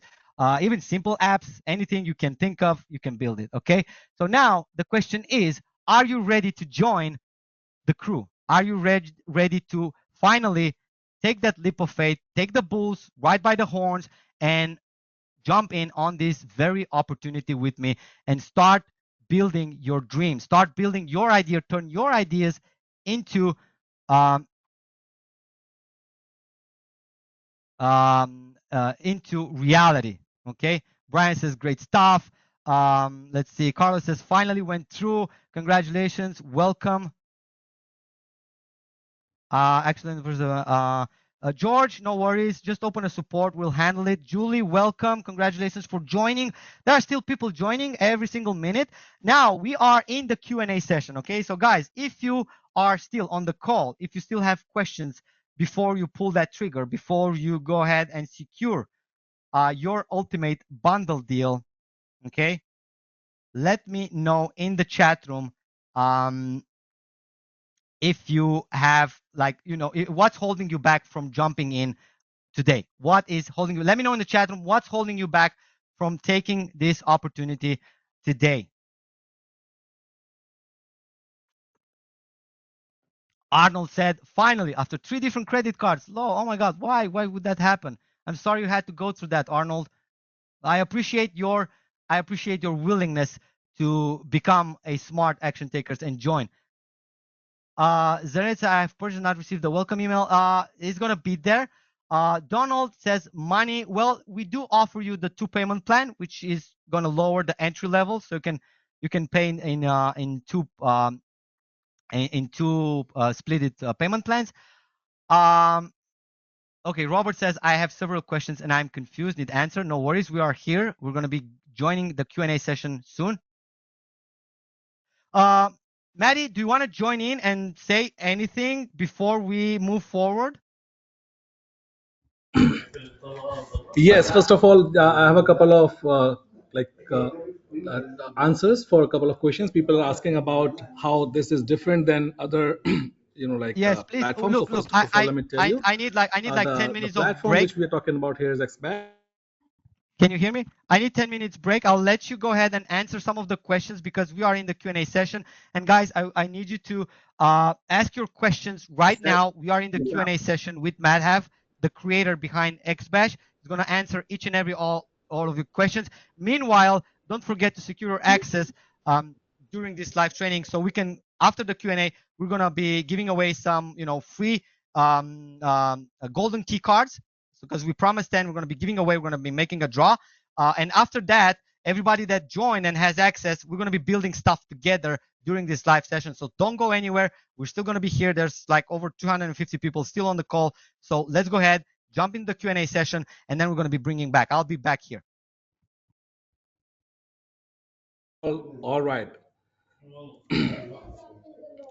even simple apps. Anything you can think of, you can build it. Okay. So now the question is, are you ready to join the crew? Are you ready to finally take that leap of faith, take the bulls right by the horns, and jump in on this very opportunity with me and start building your dreams, start building your idea, turn your ideas into reality. Okay. Brian says great stuff. Let's see. Carlos says finally went through. Congratulations. Welcome. Excellent. George, no worries. Just open a support. We'll handle it. Julie, welcome. Congratulations for joining. There are still people joining every single minute. Now we are in the Q&A session. Okay. So guys, if you are still on the call, if you still have questions before you pull that trigger, before you go ahead and secure your ultimate bundle deal, okay, let me know in the chat room. If you have, like, what's holding you back from jumping in today? What is holding you? Let me know in the chat room what's holding you back from taking this opportunity today. Arnold said, finally, after 3 different credit cards. Oh my God, why? Why would that happen? I'm sorry you had to go through that, Arnold. I appreciate your willingness to become a smart action takers and join. Zeretz, I have personally not received the welcome email. It's gonna be there. Donald says money. Well, we do offer you the 2 payment plan, which is gonna lower the entry level, so you can pay in two split payment plans. Okay, Robert says I have several questions and I'm confused. Need answer. No worries. We are here. We're gonna be joining the Q&A session soon. Maddie, do you want to join in and say anything before we move forward? Yes, first of all, I have a couple of answers for a couple of questions. People are asking about how this is different than other, Yes, please. Oh, platforms. So look. first of all, let me tell you, I need like 10 the minutes of platform break. which we are talking about here is xBesh. Can you hear me? I need 10 minutes break. I'll let you go ahead and answer some of the questions because we are in the Q&A session. And guys, I need you to ask your questions right now. We are in the Q&A session with Madhav, the creator behind xBesh. He's going to answer each and every all of your questions. Meanwhile, don't forget to secure your access during this live training so we can, after the Q&A, we're going to be giving away some, free golden key cards. Because we promised then we're going to be giving away, we're going to be making a draw. And after that, everybody that joined and has access, we're going to be building stuff together during this live session. So don't go anywhere. We're still going to be here. There's like over 250 people still on the call. So let's go ahead, jump in the Q&A session, and then we're going to be bringing back. I'll be back here. All right.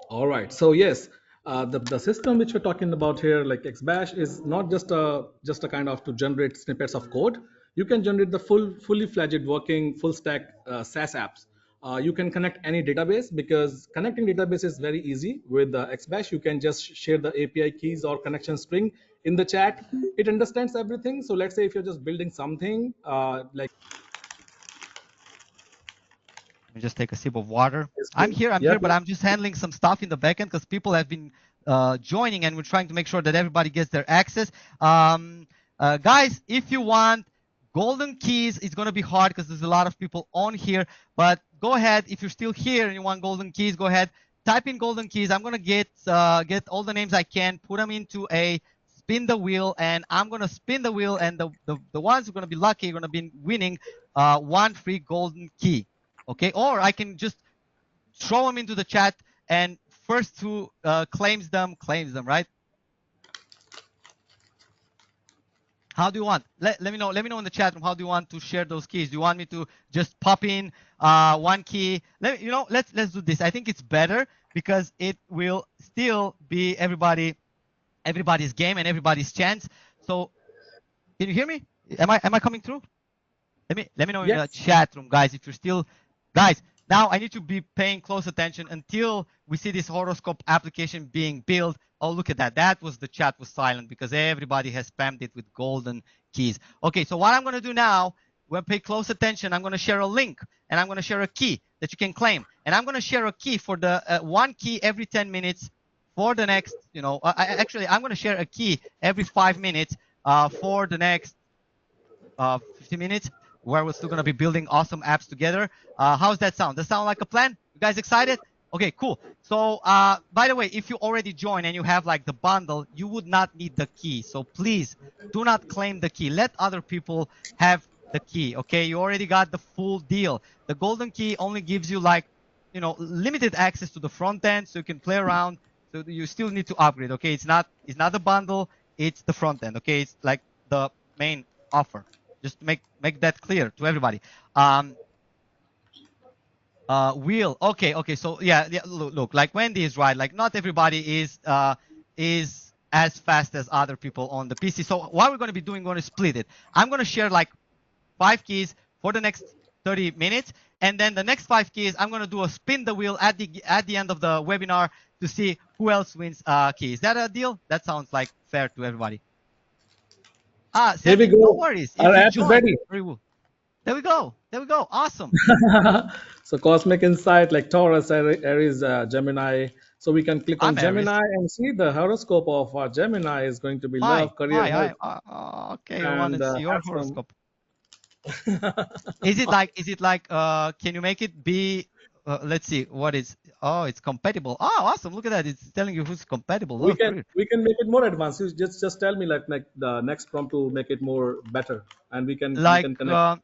All right. So yes, the system which we're talking about here, like xBash, is not just a kind of to generate snippets of code. You can generate the fully fledged working full stack SaaS apps. You can connect any database because connecting database is very easy with xBash. You can just share the API keys or connection string in the chat. It understands everything. So let's say if you're just building something like. Let me just take a sip of water. I'm here, but I'm just handling some stuff in the backend because people have been joining and we're trying to make sure that everybody gets their access. Guys, if you want golden keys, it's going to be hard because there's a lot of people on here, but go ahead. If you're still here and you want golden keys, go ahead. Type in golden keys. I'm going to get all the names I can, put them into a spin the wheel, and I'm going to spin the wheel, and the ones who are going to be lucky are going to be winning 1 free golden key. Okay, or I can just throw them into the chat, and first who claims them, right? How do you want? Let me know in the chat room. How do you want to share those keys? Do you want me to just pop in 1 key? Let's do this. I think it's better because it will still be everybody's game and everybody's chance. So, can you hear me? Am I coming through? Let me know in the chat room, guys. If you're still, guys. Now I need to be paying close attention until we see this horoscope application being built. Oh, look at that. That was the chat was silent because everybody has spammed it with golden keys. Okay, so what I'm going to do now, we'll pay close attention. I'm going to share a link and I'm going to share a key that you can claim. And I'm going to share a key for the 1 key every 10 minutes for the next, actually, I'm going to share a key every 5 minutes for the next 50 minutes, where we're still going to be building awesome apps together. How's that sound? Does that sound like a plan? You guys excited? Okay, cool. So, by the way, if you already joined and you have like the bundle, you would not need the key. So please do not claim the key. Let other people have the key. Okay, you already got the full deal. The golden key only gives you like, limited access to the front end, so you can play around. So you still need to upgrade. Okay, it's not the bundle. It's the front end. Okay, it's like the main offer. Just to make that clear to everybody. Wheel. Okay. So yeah. Look, like Wendy is right. Like not everybody is as fast as other people on the PC. So what we're going to be doing, we're going to split it. I'm going to share like 5 keys for the next 30 minutes, and then the next 5 keys, I'm going to do a spin the wheel at the end of the webinar to see who else wins key. Is that a deal? That sounds like fair to everybody. Here we go. No worries. Our app is ready. There we go. There we go. Awesome. So cosmic insight like Taurus, Aries, Gemini. So we can click on I'm Aries. Gemini and see the horoscope of our Gemini is going to be My, love, career, my, health, okay. I want and to see your have some. horoscope. Is it like, can you make it be, let's see, what is, oh, it's compatible. Oh, awesome. Look at that. It's telling you who's compatible. we Love can career. we can make it more advanced. You just tell me like the next prompt to make it more better, and we Like, can connect.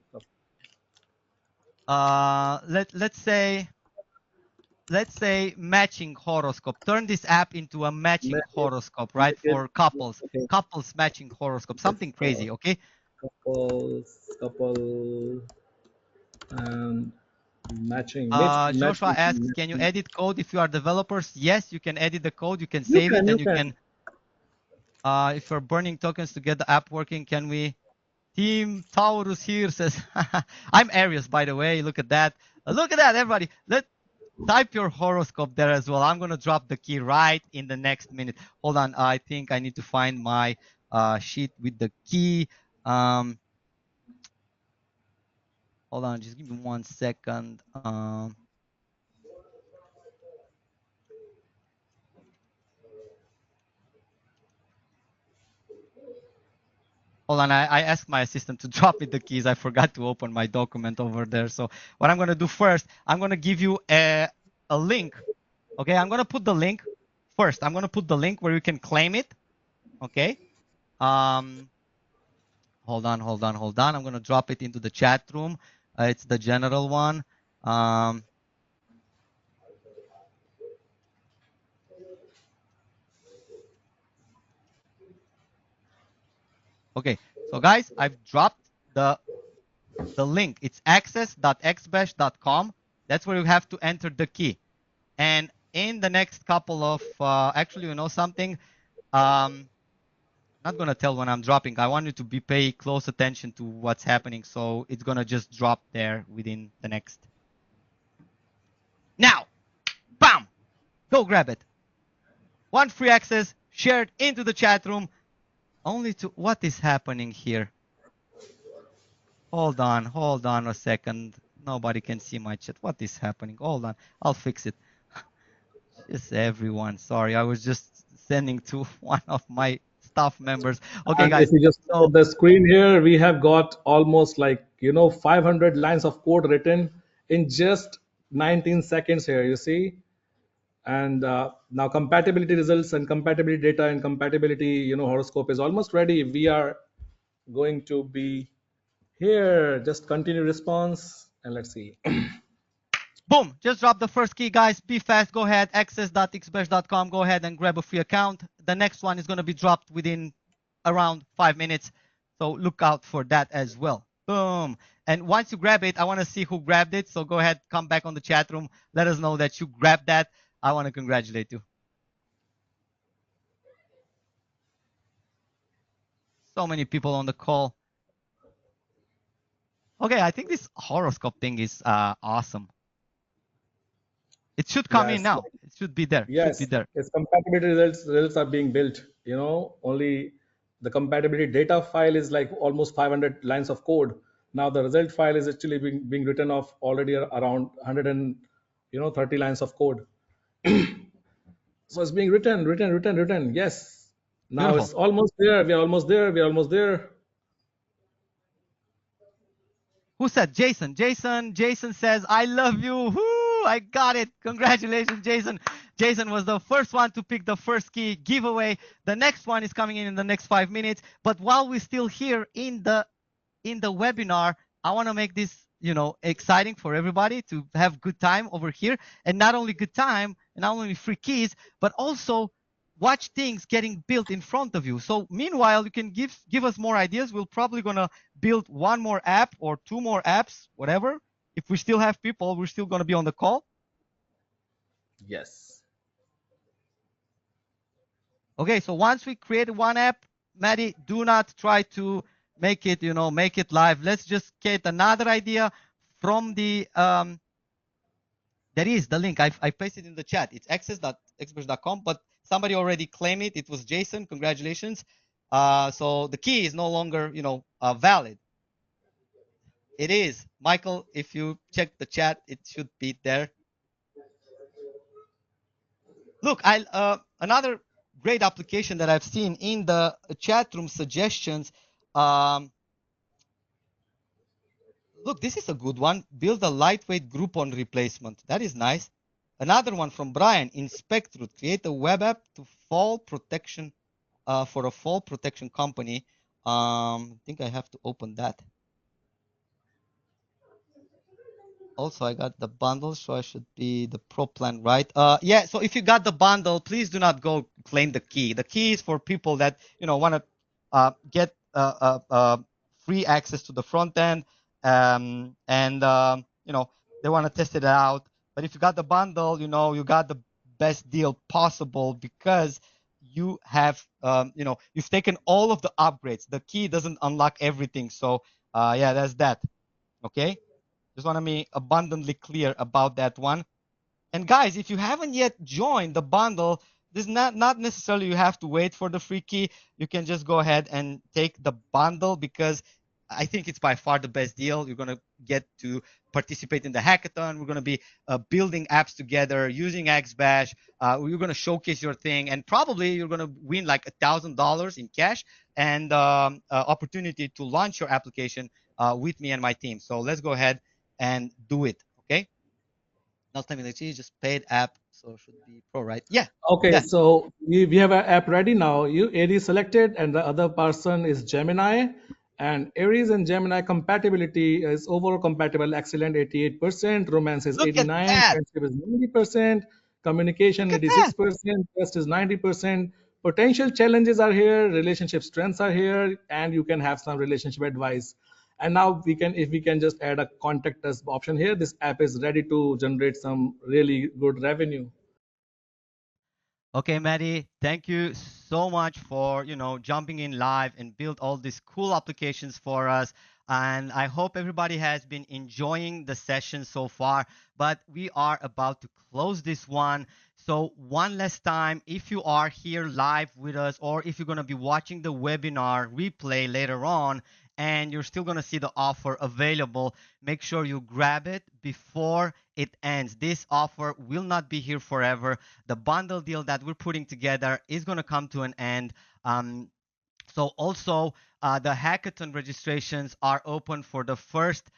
let's say matching horoscope. Turn this app into a matching horoscope, right? Make it For couples, okay. couples matching horoscope, something crazy. Okay. Couple and match Joshua matching asks, can you matching. edit code if you are developers? Yes, you can edit the code. You can save it, and You you can. can. If you're burning tokens to get the app working, can we? Team Taurus here says, I'm Aries, by the way. Look at that. Look at that, everybody. Let type your horoscope there as well. I'm gonna drop the key right in the next minute. Hold on. I think I need to find my sheet with the key. Hold on. Just give me 1 second. Hold on, I asked my assistant to drop me the keys. I forgot to open my document over there. So what I'm gonna do first, I'm gonna give you a link. Okay, I'm gonna put the link first. I'm gonna put the link where you can claim it. Okay. Hold on. I'm gonna drop it into the chat room. It's the general one. Okay, so guys, I've dropped the link. It's access.xbesh.com. That's where you have to enter the key. And in the next couple of, actually, you know something? Not gonna tell when I'm dropping. I want you to pay close attention to what's happening. So it's gonna just drop there within the next. Now, bam, go grab it. One free access shared into the chat room. Only to, what is happening here? Hold on a second. Nobody can see my chat. What is happening? Hold on, I'll fix it. Just everyone. Sorry, I was just sending to one of my staff members. Okay, And if guys. you just look So at the screen here, we have got almost like 500 lines of code written in just 19 seconds here. You see, and now compatibility results and compatibility data and compatibility horoscope is almost ready. We are going to be here. Just continue response and let's see. boom, just drop the first key, guys. Be fast. Go ahead, access.xbesh.com. Go ahead and grab a free account. The next one is going to be dropped within around 5 minutes. So look out for that as well. Boom. And once you grab it, I want to see who grabbed it. So go ahead, come back on the chat room. Let us know that you grabbed that. I want to congratulate you. So many people on the call. Okay, I think this horoscope thing is awesome. It should come in Yes, now. It should be there. Should be yes, there. its compatibility results are being built. Only the compatibility data file is like almost 500 lines of code. Now the result file is actually being written off already around 100 and 30 lines of code. So it's being written. Yes. Now Beautiful. it's almost there. We are almost there. We are almost there. Who said Jason? Jason says, I love you. Woo, I got it. Congratulations, Jason. Jason was the first one to pick the first key giveaway. The next one is coming in the next 5 minutes. But while we're still here in the webinar, I want to make this, exciting for everybody to have good time over here. And not only good time, and not only free keys, but also watch things getting built in front of you. So meanwhile, you can give us more ideas. We're probably gonna build one more app or two more apps, whatever. If we still have people, we're still gonna be on the call. Yes. Okay, so once we create one app, Maddie, do not try to make it, make it live. Let's just get another idea from the there is the link. I pasted in the chat. It's access.xbesh.com, but somebody already claimed it. It was Jason. Congratulations. So the key is no longer, valid. It is. Michael, if you check the chat, it should be there. Look, I another great application that I've seen in the chat room suggestions. Um, Look, this is a good one. Build a lightweight Groupon replacement. That is nice. Another one from Brian. Inspect root. Create a web app to fall protection for a fall protection company. I think I have to open that. Also, I got the bundle, so I should be the pro plan, right? Yeah. So if you got the bundle, please do not go claim the key. The key is for people that want to get free access to the front end, and they want to test it out. But if you got the bundle, you got the best deal possible because you have you've taken all of the upgrades. The key doesn't unlock everything, so yeah, that's that. Okay. Just want to be abundantly clear about that one. And guys, if you haven't yet joined the bundle, this is not necessarily you have to wait for the free key. You can just go ahead and take the bundle because I think it's by far the best deal. You're gonna get to participate in the hackathon. We're gonna be building apps together using xBesh. You're gonna showcase your thing, and probably you're gonna win like $1,000 in cash and opportunity to launch your application with me and my team. So let's go ahead and do it. Okay. Not time just paid app, so it should be pro, right? Yeah, Okay, that. so we have an app ready now. You Aries selected, and the other person is Gemini. And Aries and Gemini compatibility is overall compatible, excellent 88%, romance is Look at 89, that. friendship is 90%, communication Look at that. 86%, trust is 90%. Potential challenges are here, relationship strengths are here, and you can have some relationship advice. And now if we can just add a contact us option here, this app is ready to generate some really good revenue. Okay, Maddie, thank you so much for, jumping in live and build all these cool applications for us. And I hope everybody has been enjoying the session so far, but we are about to close this one. So one last time, if you are here live with us, or if you're going to be watching the webinar replay later on, and you're still going to see the offer available, make sure you grab it before it ends. This offer will not be here forever. The bundle deal that we're putting together is going to come to an end. So also the hackathon registrations are open for the first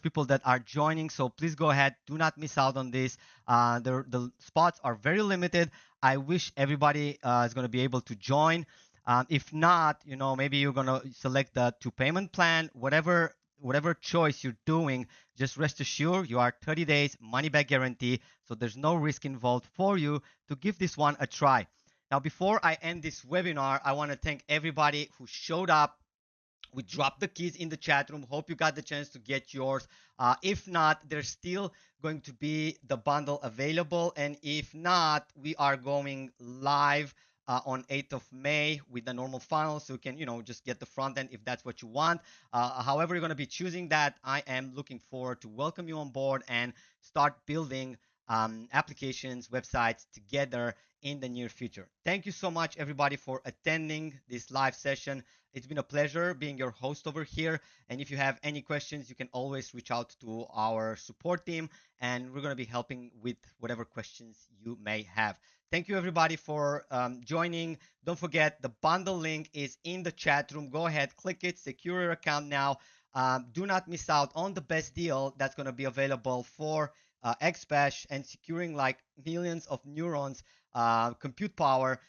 people that are joining. So please go ahead, do not miss out on this. The spots are very limited. I wish everybody is going to be able to join. If not, maybe you're going to select the two payment plan, whatever choice you're doing. Just rest assured you are 30 days money back guarantee, so there's no risk involved for you to give this one a try. Now, before I end this webinar, I want to thank everybody who showed up. We dropped the keys in the chat room. Hope you got the chance to get yours. If not, there's still going to be the bundle available. And if not, we are going live on 8th of May with the normal funnel. So you can, just get the front end if that's what you want. However, you're going to be choosing that. I am looking forward to welcome you on board and start building applications, websites together in the near future. Thank you so much, everybody, for attending this live session. It's been a pleasure being your host over here. And if you have any questions, you can always reach out to our support team, and we're going to be helping with whatever questions you may have. Thank you, everybody, for joining. Don't forget, the bundle link is in the chat room. Go ahead, click it, secure your account now. Do not miss out on the best deal that's going to be available for xBesh and securing like millions of neurons compute power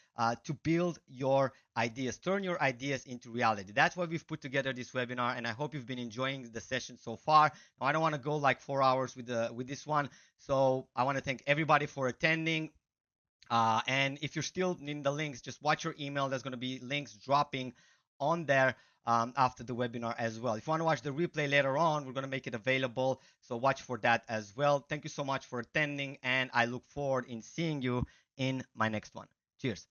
to build your ideas, turn your ideas into reality. That's why we've put together this webinar, and I hope you've been enjoying the session so far. Now, I don't want to go like 4 hours with this one, so I want to thank everybody for attending. And if you're still in the links, just watch your email. There's going to be links dropping on there after the webinar as well. If you want to watch the replay later on, we're going to make it available. So watch for that as well. Thank you so much for attending, and I look forward in seeing you in my next one. Cheers.